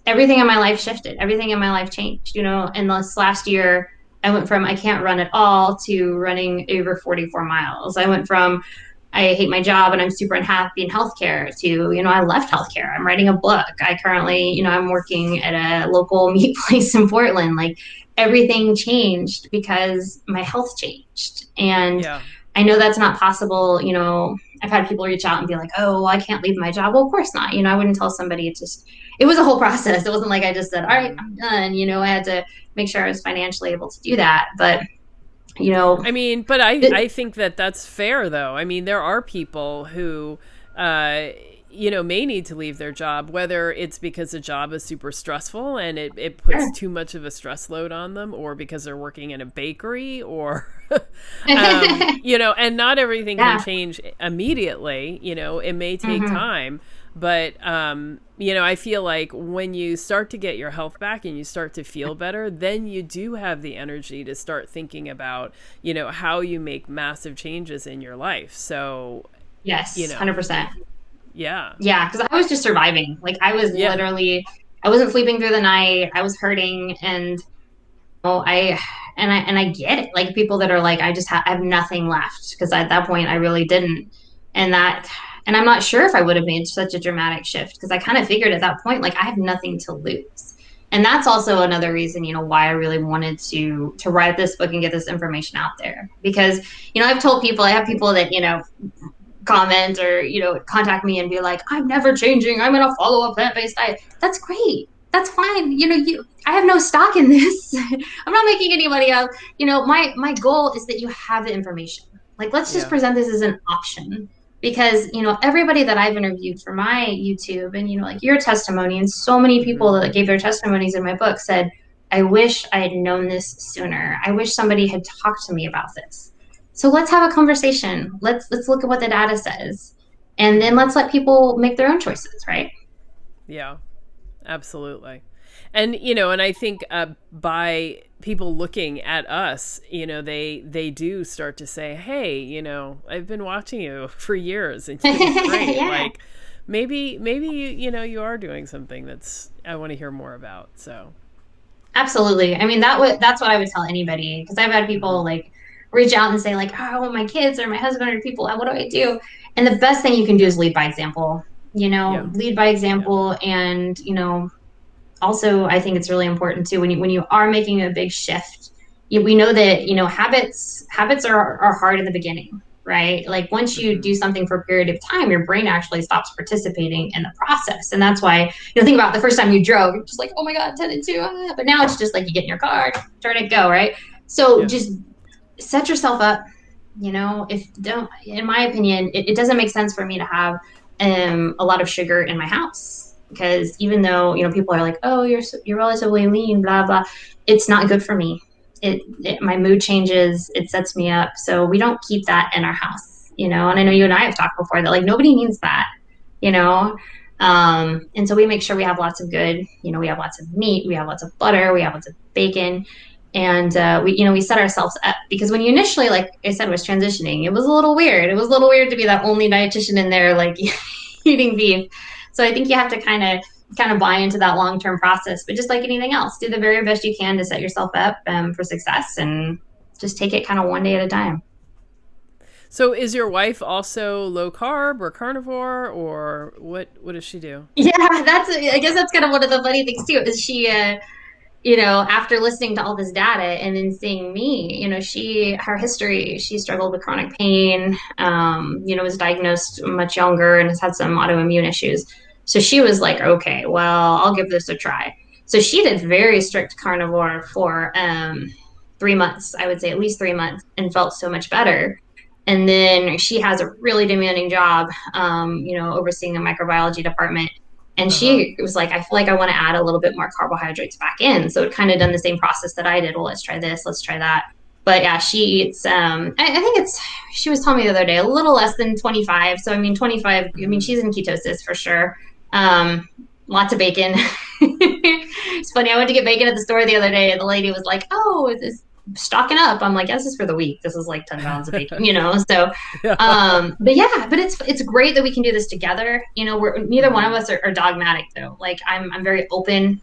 everything in my life shifted. Everything in my life changed, and this last year I went from I can't run at all to running over 44 miles. I went from I hate my job and I'm super unhappy in healthcare to, I left healthcare. I'm writing a book. I currently, I'm working at a local meat place in Portland. Like, everything changed because my health changed. And I know that's not possible. I've had people reach out and be like, oh, well, I can't leave my job. Well, of course not. I wouldn't tell somebody. It was a whole process. It wasn't like I just said, all right, I'm done. I had to make sure I was financially able to do that. But I mean, but I think that's fair, though. I mean, there are people who, may need to leave their job, whether it's because the job is super stressful and it puts too much of a stress load on them, or because they're working in a bakery, or, and not everything can change immediately. It may take time. But, I feel like when you start to get your health back and you start to feel better, then you do have the energy to start thinking about, how you make massive changes in your life. So, yes, 100%. Yeah. Yeah. Cause I was just surviving. Like, I was literally, I wasn't sleeping through the night. I was hurting, and I get it. Like, people that are like, I have nothing left. Cause at that point I really didn't. And I'm not sure if I would have made such a dramatic shift, because I kind of figured at that point, like, I have nothing to lose. And that's also another reason, why I really wanted to write this book and get this information out there. Because, I've told people, I have people that, comment or, contact me and be like, I'm never changing. I'm going to follow a plant-based diet. That's great. That's fine. I have no stock in this. I'm not making any money out. My goal is that you have the information. Like, let's just present this as an option, because, everybody that I've interviewed for my YouTube and, like your testimony, and so many people that gave their testimonies in my book said, I wish I had known this sooner. I wish somebody had talked to me about this. So let's have a conversation. Let's look at what the data says, and then let's let people make their own choices, right? Yeah, absolutely. And, and I think by people looking at us, they do start to say, hey, I've been watching you for years and it's great. Yeah. Like maybe you are doing something I want to hear more about. So. Absolutely. I mean, that's what I would tell anybody, because I've had people like reach out and say like, oh, my kids or my husband or people, what do I do? And the best thing you can do is lead by example, lead by example. And, also, I think it's really important too, when you are making a big shift, we know that, habits are hard in the beginning, right? Like once you do something for a period of time, your brain actually stops participating in the process. And that's why, think about the first time you drove, you're just like, oh my God, 10 and 2. But now it's just like you get in your car, turn it, go, right? So just set yourself up, in my opinion, it doesn't make sense for me to have a lot of sugar in my house. Because even though, people are like, oh, you're relatively lean, blah, blah, it's not good for me. My mood changes, it sets me up. So we don't keep that in our house, and I know you and I have talked before that like nobody needs that, and so we make sure we have lots of good, we have lots of meat, we have lots of butter, we have lots of bacon. And we set ourselves up, because when you initially, like I said, was transitioning, it was a little weird. It was a little weird to be that only dietitian in there, like eating beef. So I think you have to kind of buy into that long-term process. But just like anything else, do the very best you can to set yourself up for success, and just take it kind of one day at a time. So is your wife also low carb or carnivore, or what does she do? Yeah, I guess that's kind of one of the funny things too, is she, after listening to all this data and then seeing me, her history, she struggled with chronic pain, was diagnosed much younger and has had some autoimmune issues. So she was like, okay, well, I'll give this a try. So she did very strict carnivore for 3 months, I would say at least 3 months, and felt so much better. And then she has a really demanding job, overseeing a microbiology department. And she was like, I feel like I want to add a little bit more carbohydrates back in. So it kind of done the same process that I did. Well, let's try this, let's try that. But yeah, she eats, I think she was telling me the other day, a little less than 25. So, 25, she's in ketosis for sure. Lots of bacon. It's funny. I went to get bacon at the store the other day, and the lady was like, oh, is this stocking up? I'm like, yeah, this is for the week. This is like 10 pounds of bacon, so, but it's great that we can do this together. Neither one of us are dogmatic though. Like I'm very open,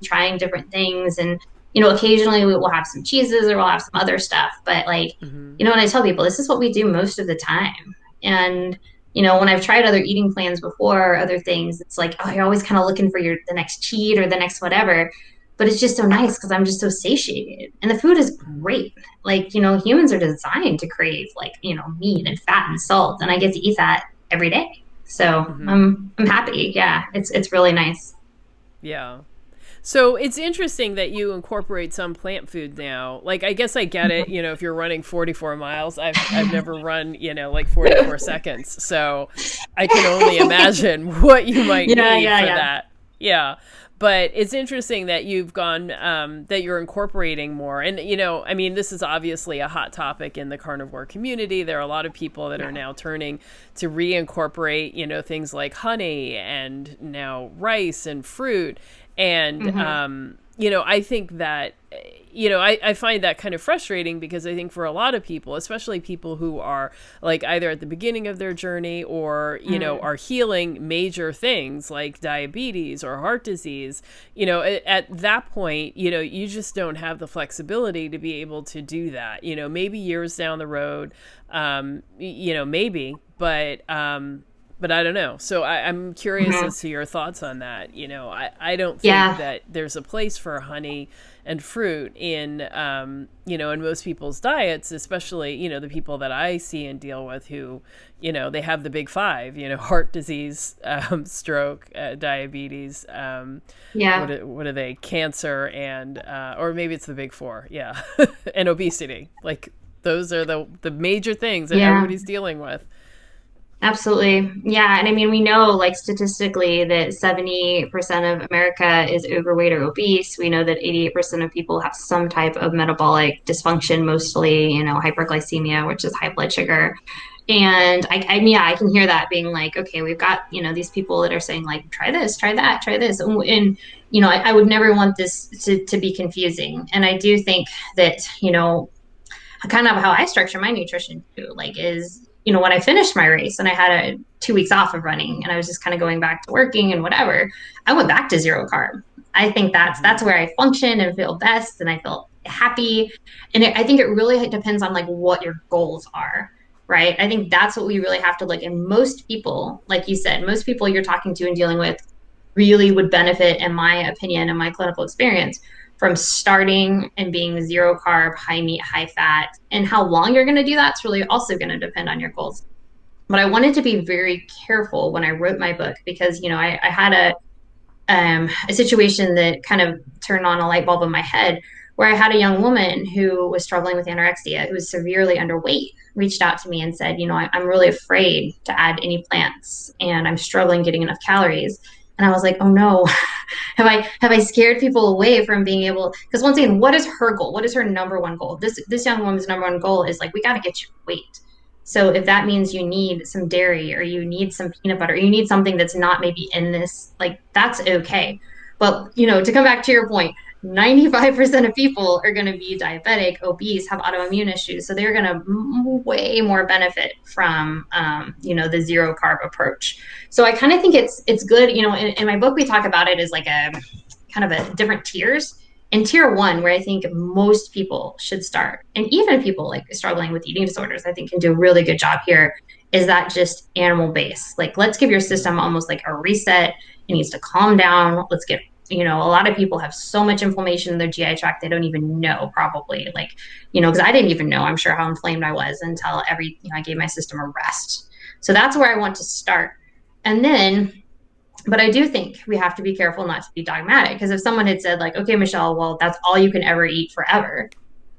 trying different things, and, occasionally we will have some cheeses or we'll have some other stuff, but like, when I tell people, this is what we do most of the time. And, when I've tried other eating plans before, other things, it's like, oh, you're always kind of looking for the next cheat or the next whatever. But it's just so nice because I'm just so satiated, and the food is great. Like, humans are designed to crave like, meat and fat and salt, and I get to eat that every day. So I'm happy. Yeah, it's really nice. Yeah. So it's interesting that you incorporate some plant food now. Like, I guess I get it. If you're running 44 miles, I've never run, like 44 seconds. So I can only imagine what you might need for that. Yeah. But it's interesting that you've gone, that you're incorporating more. And, this is obviously a hot topic in the carnivore community. There are a lot of people that are now turning to reincorporate, things like honey and now rice and fruit. And, I think that, I find that kind of frustrating, because I think for a lot of people, especially people who are like either at the beginning of their journey or, are healing major things like diabetes or heart disease, at that point, you just don't have the flexibility to be able to do that, maybe years down the road, maybe, but, but I don't know. So I'm curious Mhm. as to your thoughts on that. I don't think Yeah. that there's a place for honey and fruit in, in most people's diets, especially, the people that I see and deal with who, they have the big five, heart disease, stroke, diabetes, Yeah. what are they? Cancer and, or maybe it's the big four. Yeah. And obesity. Like those are the major things that Yeah. everybody's dealing with. Absolutely. Yeah. And I mean, we know like statistically that 70% of America is overweight or obese. We know that 88% of people have some type of metabolic dysfunction, mostly, hyperglycemia, which is high blood sugar. And yeah, I can hear that being like, okay, we've got, these people that are saying like, try this, try that, try this. And I would never want this to be confusing. And I do think that, kind of how I structure my nutrition too, like is, when I finished my race and I had 2 weeks off of running and I was just kind of going back to working and whatever, I went back to zero carb. I think that's where I function and feel best and I feel happy. And I think it really depends on like what your goals are, right? I think that's what we really have to look. And most people, like you said, most people you're talking to and dealing with really would benefit, in my opinion and my clinical experience, from starting and being zero carb, high meat, high fat. And how long you're going to do that's really also going to depend on your goals. But I wanted to be very careful when I wrote my book because, I had a situation that kind of turned on a light bulb in my head where I had a young woman who was struggling with anorexia, who was severely underweight, reached out to me and said, I'm really afraid to add any plants and I'm struggling getting enough calories. And I was like, oh no, have I scared people away from being able, because once again, what is her goal? What is her number one goal? This young woman's number one goal is like, we got to get you weight. So if that means you need some dairy or you need some peanut butter, or you need something that's not maybe in this, like that's okay. But to come back to your point, 95% of people are going to be diabetic, obese, have autoimmune issues. So they're going to way more benefit from, the zero carb approach. So I kind of think it's good. In my book, we talk about it as like a kind of a different tiers. And tier one, where I think most people should start, and even people like struggling with eating disorders, I think can do a really good job here, is that just animal based. Like, let's give your system almost like a reset. It needs to calm down. Let's get, a lot of people have so much inflammation in their GI tract, they don't even know, probably. Like, because I didn't even know, I'm sure, how inflamed I was until I gave my system a rest. So that's where I want to start. And then, but I do think we have to be careful not to be dogmatic, because if someone had said like, okay, Michelle, well, that's all you can ever eat forever.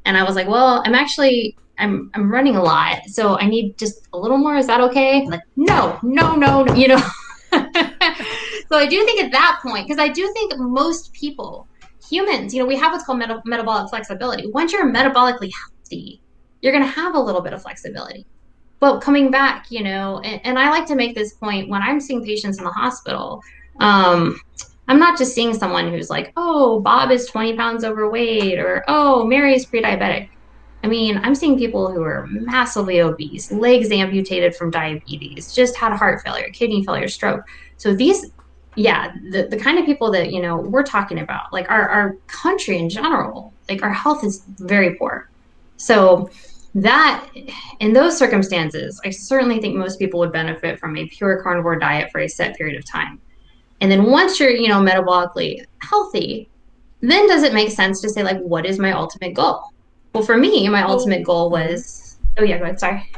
And I was like, well, I'm running a lot, so I need just a little more. Is that okay? Like, no, no, no, no, So I do think at that point, because I do think most people, humans, we have what's called metabolic flexibility. Once you're metabolically healthy, you're going to have a little bit of flexibility. But coming back, and I like to make this point when I'm seeing patients in the hospital. I'm not just seeing someone who's like, oh, Bob is 20 pounds overweight, or oh, Mary is pre-diabetic. I mean, I'm seeing people who are massively obese, legs amputated from diabetes, just had heart failure, kidney failure, stroke. So these, yeah, the kind of people that, we're talking about, like our country in general, like our health is very poor. So that, in those circumstances, I certainly think most people would benefit from a pure carnivore diet for a set period of time. And then once you're, metabolically healthy, then does it make sense to say, like, what is my ultimate goal? Well, for me, my Well, ultimate goal was, oh yeah, go ahead. Sorry.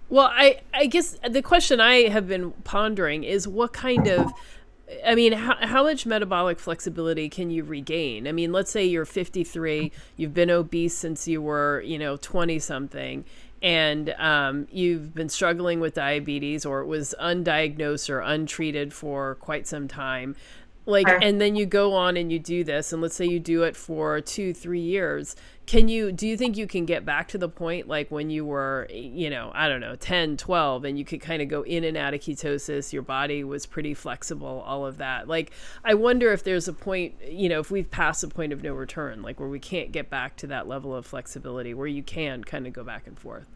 well, I guess the question I have been pondering is what kind of, I mean, how much metabolic flexibility can you regain? I mean, let's say you're 53, you've been obese since you were, 20 something, and you've been struggling with diabetes, or it was undiagnosed or untreated for quite some time. Like, Sure. and then you go on and you do this, and let's say you do it for 2-3 years. Do you think you can get back to the point like when you were, I don't know, 10, 12, and you could kind of go in and out of ketosis, your body was pretty flexible, all of that? Like, I wonder if there's a point, if we've passed a point of no return, like where we can't get back to that level of flexibility, where you can kind of go back and forth.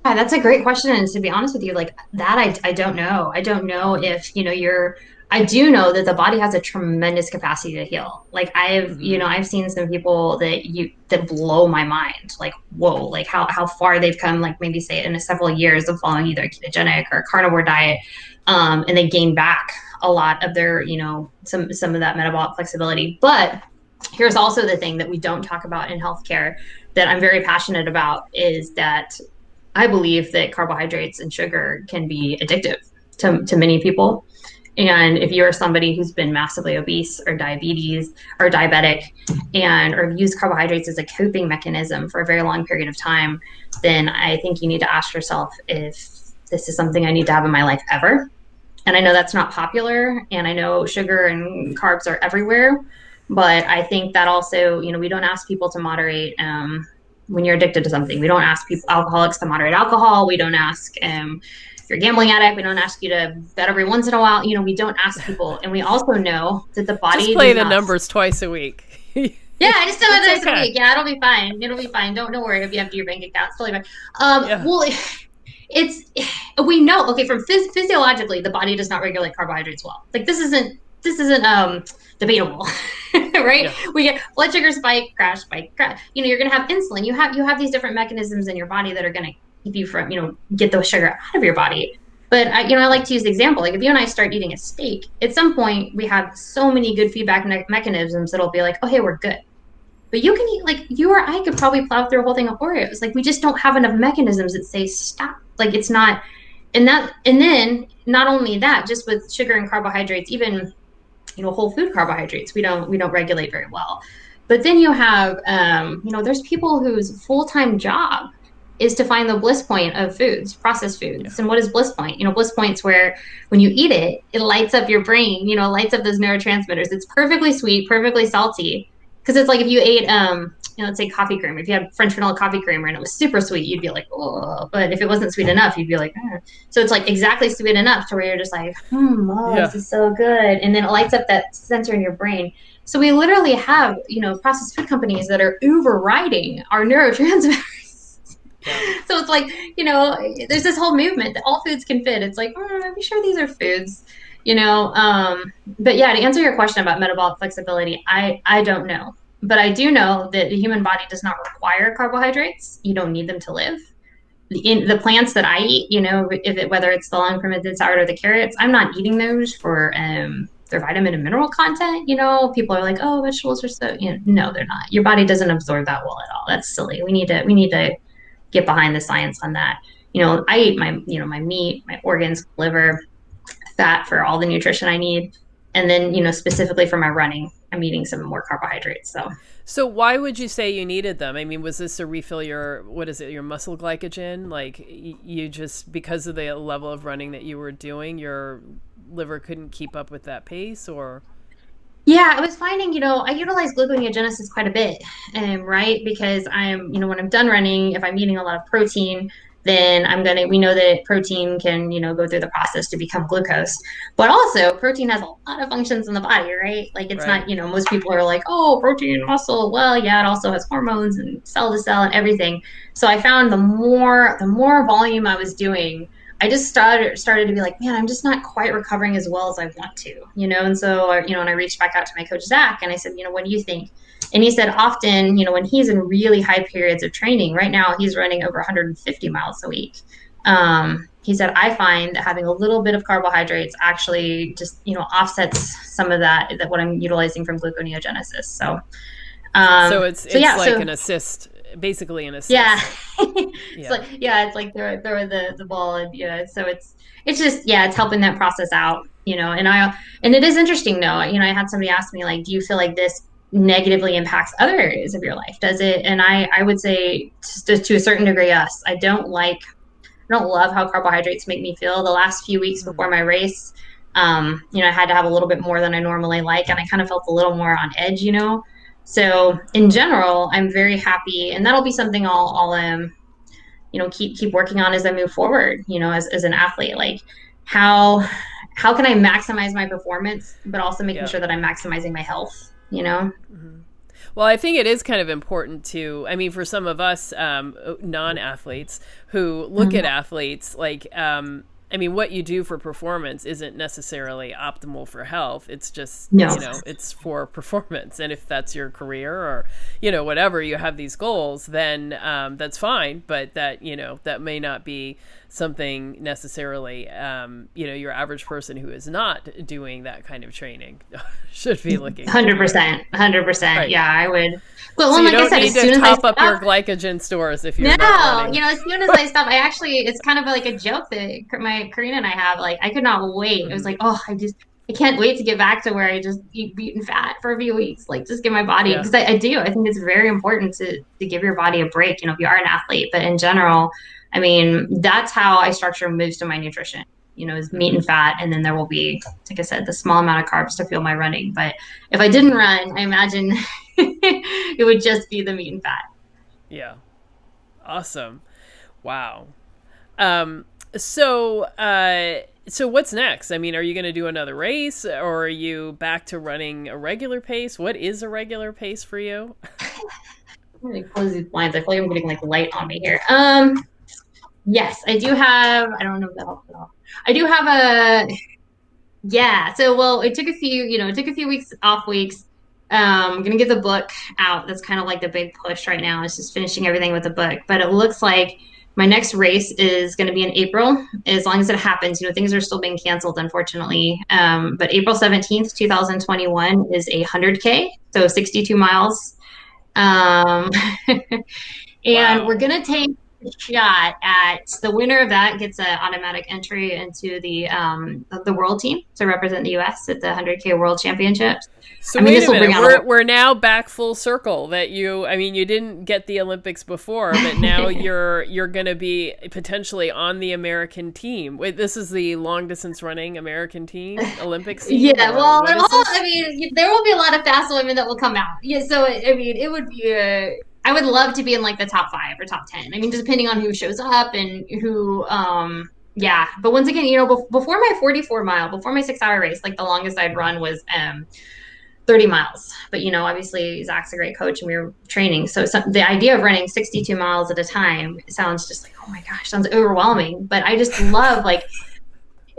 Yeah, that's a great question. And to be honest with you, like that, I don't know. I don't know if, you're I do know that the body has a tremendous capacity to heal. Like I've seen some people that blow my mind. Like, whoa, like how far they've come, like maybe say in several years of following either a ketogenic or a carnivore diet. And they gain back a lot of their, some of that metabolic flexibility. But here's also the thing that we don't talk about in healthcare that I'm very passionate about is that I believe that carbohydrates and sugar can be addictive to many people. And if you're somebody who's been massively obese or diabetes or diabetic or used carbohydrates as a coping mechanism for a very long period of time, then I think you need to ask yourself if this is something I need to have in my life ever. And I know that's not popular, and I know sugar and carbs are everywhere, but I think that also, we don't ask people to moderate when you're addicted to something. We don't ask people, alcoholics, to moderate alcohol. We don't ask if you're a gambling addict. We don't ask you to bet every once in a while. We don't ask people, and we also know that the body just play the numbers twice a week. Yeah, I just do it twice a week. Yeah, it'll be fine. It'll be fine. Don't worry if you have to your bank account. It's totally fine. Well, we know, okay, from physiologically, the body does not regulate carbohydrates well. Like this isn't debatable. Right? Yeah. We get blood sugar spike, crash. You're going to have insulin. You have these different mechanisms in your body that are going to keep you from, get the sugar out of your body. But I like to use the example, like if you and I start eating a steak, at some point we have so many good feedback mechanisms that'll be like, oh, hey, we're good. But you can eat, like you or I could probably plow through a whole thing of Oreos. Like we just don't have enough mechanisms that say stop. Like it's not, and then not only that, just with sugar and carbohydrates, even whole food carbohydrates, we don't regulate very well. But then you have there's people whose full-time job is to find the bliss point of foods, processed foods. Yeah. And what is bliss point? Bliss point's where when you eat it, it lights up your brain, lights up those neurotransmitters. It's perfectly sweet, perfectly salty. Because it's like if you ate, let's say coffee creamer. If you had French vanilla coffee creamer and it was super sweet, you'd be like, oh. But if it wasn't sweet enough, you'd be like, eh. So it's like exactly sweet enough to where you're just like, this is so good. And then it lights up that sensor in your brain. So we literally have, processed food companies that are overriding our neurotransmitters. Yeah. So it's like, there's this whole movement that all foods can fit. It's like, are we sure these are foods? But yeah, to answer your question about metabolic flexibility, I don't know. But I do know that the human body does not require carbohydrates. You don't need them to live. In the plants that I eat, whether it's the long fermented sourdough or the carrots, I'm not eating those for their vitamin and mineral content. People are like, oh, vegetables are so, no, they're not. Your body doesn't absorb that well at all. That's silly. We need to get behind the science on that. I eat my meat, my organs, liver, fat for all the nutrition I need. And then, specifically for my running, I'm eating some more carbohydrates. So why would you say you needed them? I mean, was this to refill your muscle glycogen? Like you just, because of the level of running that you were doing, your liver couldn't keep up with that pace, or? Yeah, I was finding, I utilize gluconeogenesis quite a bit, right? Because I'm, when I'm done running, if I'm eating a lot of protein, then we know that protein can, go through the process to become glucose. But also protein has a lot of functions in the body, right? Like it's not, most people are like, oh, protein, muscle. Well, yeah, it also has hormones and cell to cell and everything. So I found the more volume I was doing, I just started to be like, man, I'm just not quite recovering as well as I want to, And so, and I reached back out to my coach, Zach, and I said, what do you think? And he said often, when he's in really high periods of training, right now he's running over 150 miles a week. He said, I find that having a little bit of carbohydrates actually just, offsets some of that what I'm utilizing from gluconeogenesis. So it's like an assist, basically an assist. Yeah. It's like throw the ball, and so it's just, it's helping that process out, and it is interesting though, I had somebody ask me, like, do you feel like this negatively impacts other areas of your life? Does it? And I would say to a certain degree, yes. I don't love how carbohydrates make me feel. The last few weeks before my race, I had to have a little bit more than I normally like, and I kind of felt a little more on edge, So in general, I'm very happy, and that'll be something I'll keep working on as I move forward, as an athlete. Like how can I maximize my performance, but also making sure that I'm maximizing my health, Mm-hmm. Well, I think it is kind of important to, I mean, for some of us non-athletes who look at athletes, like I mean, what you do for performance isn't necessarily optimal for health. It's just, No. it's for performance. And if that's your career or, whatever, you have these goals, then that's fine. But that, that may not be something necessarily, your average person who is not doing that kind of training should be looking. 100%. Right. Yeah, I would. Well, so like I said, as soon as I top up your glycogen stores if you're not running. As soon as I stop, it's kind of like a joke that Karina and I have. Like, I could not wait. It was like, I can't wait to get back to where I just eat beaten fat for a few weeks. Like, just give my body, because I do. I think it's very important to give your body a break, if you are an athlete. But in general, I mean, that's how I structure most of my nutrition, is meat and fat. And then there will be, like I said, the small amount of carbs to fuel my running. But if I didn't run, I imagine it would just be the meat and fat. Yeah. Awesome. Wow. So what's next? I mean, are you going to do another race, or are you back to running a regular pace? What is a regular pace for you? I'm going to close these blinds. I feel like I'm getting like light on me here. Yes, I do have, I don't know if that helps at all. I do have so, it took a few weeks off weeks. I'm going to get the book out. That's kind of like the big push right now. It's just finishing everything with the book. But it looks like my next race is going to be in April, as long as it happens. Things are still being canceled, unfortunately. But April 17th, 2021 is a 100K, so 62 miles. And we're going to take a shot at the winner of that gets an automatic entry into the world team to represent the U.S. at the 100K World Championships. So wait a minute, we're now back full circle that you didn't get the Olympics before, but now you're going to be potentially on the American team. Wait, this is the long distance running American team, Olympics team? Yeah, well, there will be a lot of fast women that will come out. Yeah, so it would be I would love to be in like the top 5 or top 10. I mean, just depending on who shows up and who but once again, before my 44 mile, before my 6-hour race, like the longest I'd run was 30 miles. But, obviously Zach's a great coach and we were training. So the idea of running 62 miles at a time sounds just like, oh my gosh, sounds overwhelming. But I just love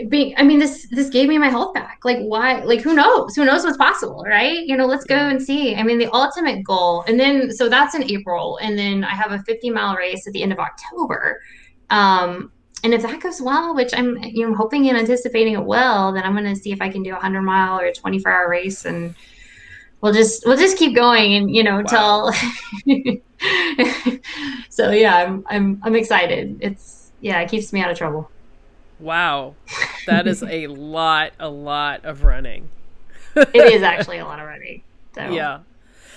this gave me my health back. Like, why? Like, who knows? Who knows what's possible, right? Let's go and see. I mean, the ultimate goal. And then, so that's in April. And then I have a 50-mile race at the end of October. And if that goes well, which I'm, hoping and anticipating it will, then I'm going to see if I can do a 100-mile or a 24-hour race, and we'll just keep going, and till. So yeah, I'm excited. It keeps me out of trouble. Wow, that is a lot of running. It is actually a lot of running. So. Yeah.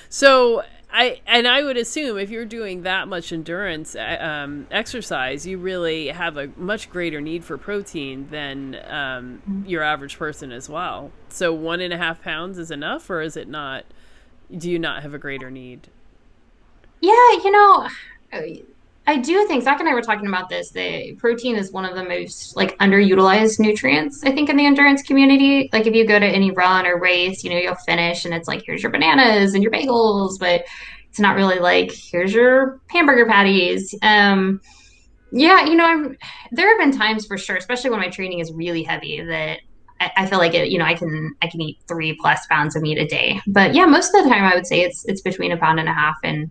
So I would assume if you're doing that much endurance exercise, you really have a much greater need for protein than your average person as well. So 1.5 pounds is enough, or is it not? Do you not have a greater need? Yeah, I do think Zach and I were talking about this. The protein is one of the most underutilized nutrients, I think, in the endurance community. Like if you go to any run or race, you'll finish and it's like, here's your bananas and your bagels, but it's not really like, here's your hamburger patties. There have been times for sure, especially when my training is really heavy, that I feel like it, I can eat 3+ pounds of meat a day. But yeah, most of the time I would say it's between 1.5 pounds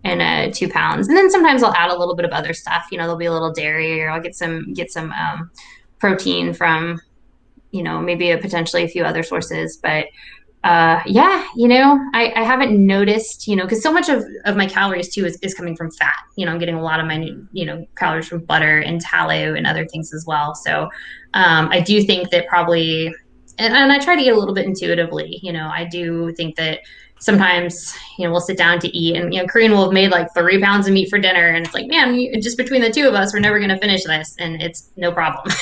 and 2 pounds. And then sometimes I'll add a little bit of other stuff. There'll be a little dairy, or I'll get some protein from, maybe potentially a few other sources. But I haven't noticed, because so much of my calories too is coming from fat. I'm getting a lot of my, calories from butter and tallow and other things as well. So I do think that probably, and I try to eat a little bit intuitively. I do think that sometimes, we'll sit down to eat, and, Korean will have made like 3 pounds of meat for dinner. And it's like, man, just between the two of us, we're never going to finish this. And it's no problem.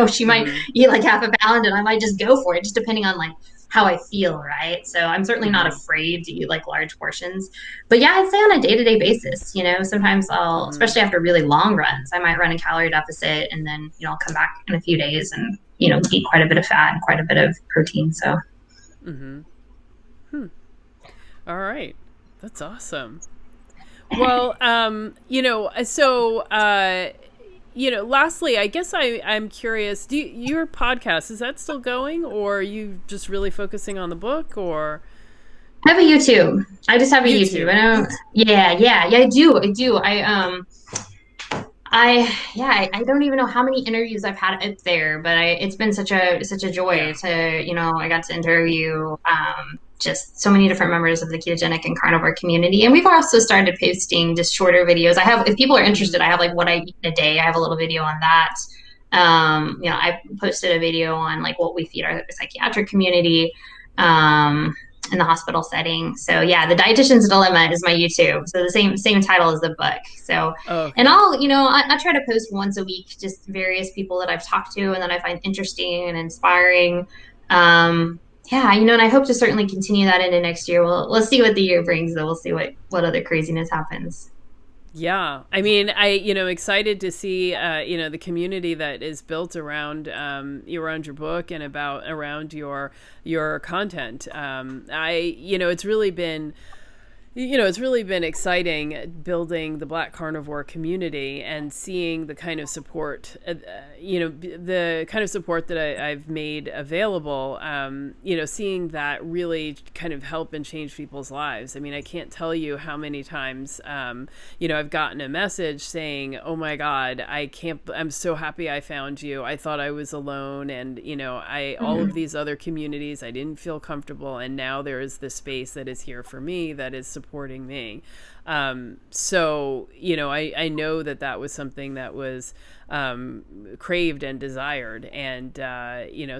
She might eat like 0.5 pound and I might just go for it, just depending on how I feel. Right. So I'm certainly not afraid to eat large portions, but yeah, I'd say on a day-to-day basis, sometimes I'll, especially after really long runs, I might run a calorie deficit, and then, I'll come back in a few days and, eat quite a bit of fat and quite a bit of protein. So. All right. That's awesome. Well, lastly, I guess I'm curious, your podcast, is that still going, or are you just really focusing on the book, or I have a YouTube. I just have a YouTube. YouTube? I don't. Yeah. I do. I do. I don't even know how many interviews I've had up there, but it's been such a joy Yeah. to, I got to interview just so many different members of the ketogenic and carnivore community. And we've also started posting just shorter videos. I have, if people are interested, I have like what I eat in a day. I have a little video on that. I posted a video on like what we feed our psychiatric community. In the hospital setting. So yeah, the Dietitian's Dilemma is my YouTube. So the same title as the book. So and Okay. I try to post once a week, just various people that I've talked to and that I find interesting and inspiring. Yeah, and I hope to certainly continue that into next year. Well, let's see what the year brings, though. We'll see what other craziness happens. Yeah, I mean, excited to see, the community that is built around your book and around your content. It's really been exciting building the Black Carnivore community and seeing the kind of support, the kind of support that I've made available, seeing that really kind of help and change people's lives. I mean, I can't tell you how many times, I've gotten a message saying, oh my God, I'm so happy I found you. I thought I was alone. And, all of these other communities, I didn't feel comfortable. And now there is this space that is here for me that is supporting me. So, I know that was something that was craved and desired. And,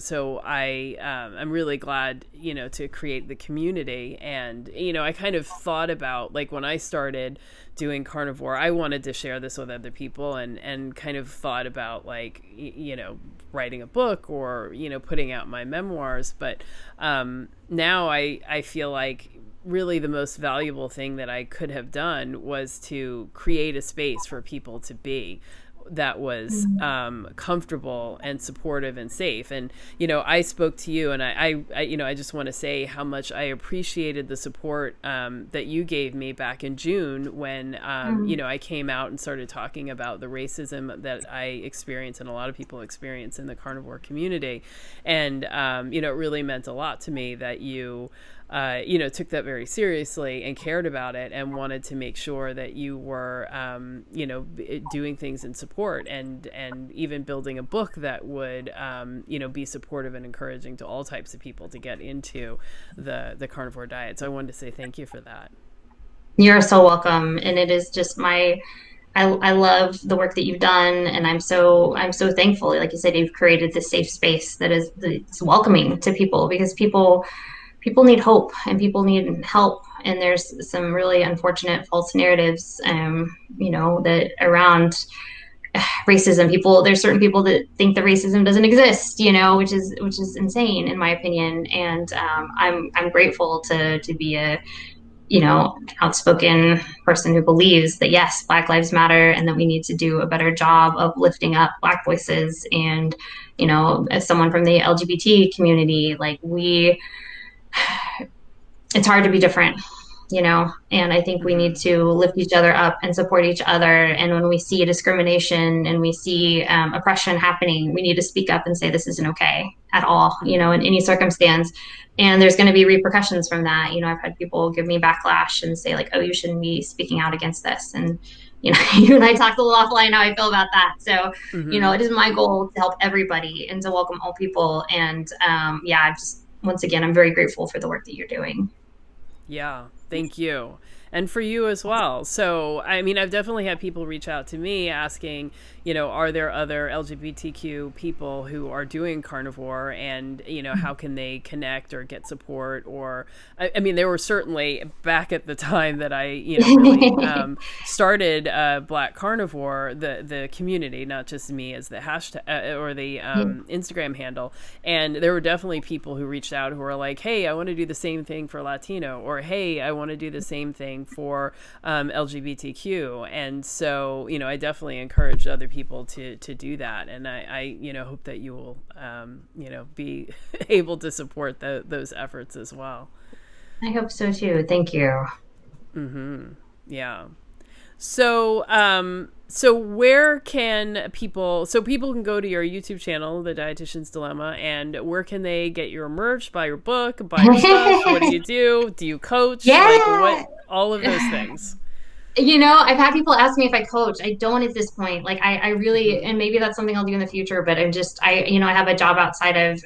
so I'm really glad, to create the community. And, I kind of thought about, like, when I started doing carnivore, I wanted to share this with other people and kind of thought about, like, writing a book or, putting out my memoirs. But now I feel like really the most valuable thing that I could have done was to create a space for people to be that was comfortable and supportive and safe. And, I spoke to you and I just want to say how much I appreciated the support that you gave me back in June when, I came out and started talking about the racism that I experience and a lot of people experience in the carnivore community. And, it really meant a lot to me that you took that very seriously and cared about it and wanted to make sure that you were, doing things in support and even building a book that would, be supportive and encouraging to all types of people to get into the carnivore diet. So I wanted to say thank you for that. You're so welcome. And it is just I love the work that you've done, and I'm so thankful. Like you said, you've created this safe space that's welcoming to people because people need hope and people need help. And there's some really unfortunate false narratives, that around racism. There's certain people that think that racism doesn't exist, which is insane in my opinion. And I'm grateful to be a outspoken person who believes that yes, Black Lives Matter and that we need to do a better job of lifting up Black voices. And, as someone from the LGBT community, like it's hard to be different, and I think we need to lift each other up and support each other. And when we see discrimination and we see oppression happening, we need to speak up and say this isn't okay at all, in any circumstance. And there's going to be repercussions from that. I've had people give me backlash and say like, oh, you shouldn't be speaking out against this. And, you and I talked a little offline how I feel about that. So, it is my goal to help everybody and to welcome all people. And just once again, I'm very grateful for the work that you're doing. Yeah, thank you. And for you as well. So, I mean, I've definitely had people reach out to me asking, are there other LGBTQ people who are doing carnivore and, how can they connect or get support? Or, I mean, there were certainly back at the time that I, really started Black Carnivore, the community, not just me as the hashtag or the Instagram handle. And there were definitely people who reached out who were like, hey, I want to do the same thing for Latino, or hey, I want to do the same thing for LGBTQ. And so, I definitely encouraged other people to do that. And I hope that you will, be able to support those efforts as well. I hope so too. Thank you. Yeah. So, So where can people can go to your YouTube channel, The Dietitian's Dilemma, and where can they get your merch, buy your book, buy your stuff? What do you do? Do you coach? Yeah. Like what, all of those things. I've had people ask me if I coach. I don't at this point. Like I really, and maybe that's something I'll do in the future, but I have a job outside of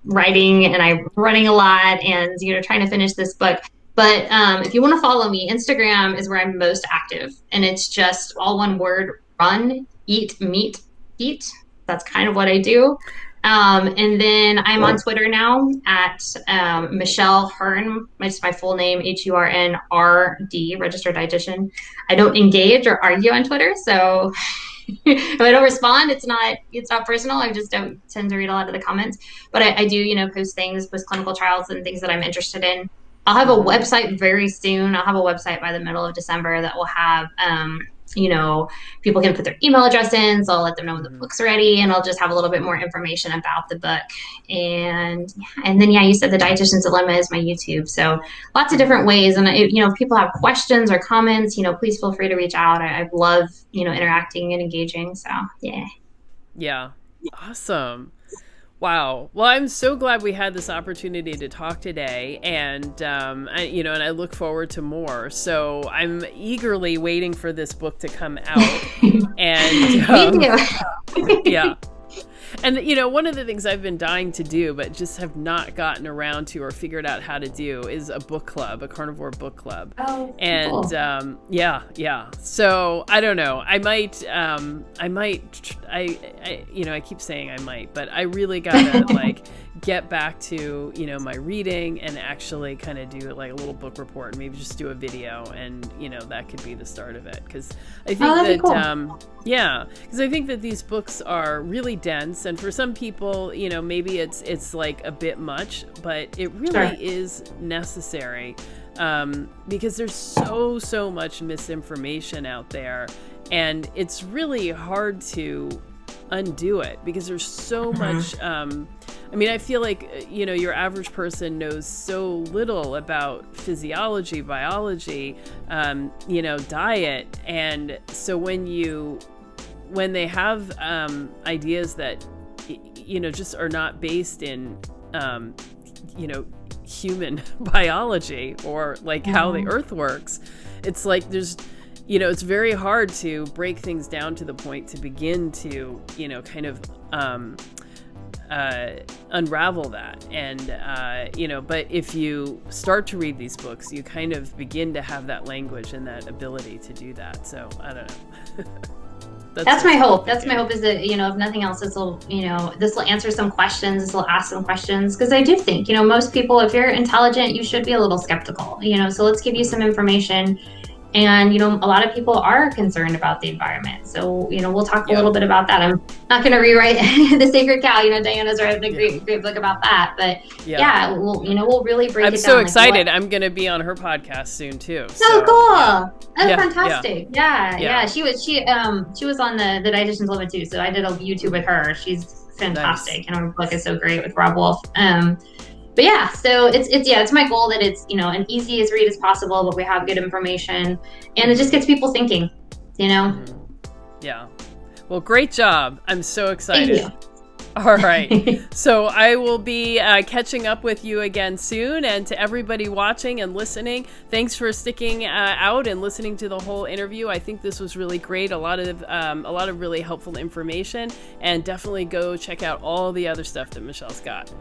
writing, and I'm running a lot, and, trying to finish this book. But if you want to follow me, Instagram is where I'm most active, and it's just all one word: run, eat, meet, eat. That's kind of what I do. And then I'm on Twitter now at Michelle Hearn, just my full name, HURNRD, registered dietitian. I don't engage or argue on Twitter, so if I don't respond, it's not personal. I just don't tend to read a lot of the comments. But I do, post things, post clinical trials and things that I'm interested in. I'll have a website very soon. I'll have a website by the middle of December that will have, people can put their email address in. So I'll let them know when the book's ready, and I'll just have a little bit more information about the book. And then, you said The Dietitian's Dilemma is my YouTube. So lots of different ways. And, if people have questions or comments, please feel free to reach out. I love, interacting and engaging. So, yeah. Yeah. Awesome. Wow. Well, I'm so glad we had this opportunity to talk today, and I look forward to more. So I'm eagerly waiting for this book to come out. And Me too. Yeah. And, one of the things I've been dying to do, but just have not gotten around to or figured out how to do, is a book club, a carnivore book club. Oh, and cool. Yeah. So I don't know. I keep saying I might, but I really gotta get back to, my reading and actually kind of do like a little book report, and maybe just do a video, and, that could be the start of it. Cause I think because I think that these books are really dense, and for some people, maybe it's like a bit much, but it really is necessary, because there's so much misinformation out there, and it's really hard to undo it because there's so much. I feel like, your average person knows so little about physiology, biology, diet. And so when they have ideas that, just are not based in, human biology or like how the earth works, it's like there's, it's very hard to break things down to the point to begin to, kind of unravel that. And but if you start to read these books, you kind of begin to have that language and that ability to do that. So I don't know. That's my hope. That's my hope, is that, if nothing else, this will answer some questions. This will ask some questions, because I do think, most people, if you're intelligent, you should be a little skeptical, so let's give you some information. And, a lot of people are concerned about the environment. So, we'll talk a little bit about that. I'm not going to rewrite The Sacred Cow. Diana's writing a great book about that. But we'll really break it down. I'm so excited. I'm going to be on her podcast soon too. So cool. That's fantastic. Yeah. She was on the Dietitian's Dilemma too. So I did a YouTube with her. She's fantastic. Nice. And her book is so great with Rob Wolf. But yeah, so it's my goal that it's, an easy as read as possible, but we have good information, and it just gets people thinking, Yeah. Well, great job. I'm so excited. Thank you. All right. So I will be catching up with you again soon. And to everybody watching and listening, thanks for sticking out and listening to the whole interview. I think this was really great. A lot of really helpful information. And definitely go check out all the other stuff that Michelle's got.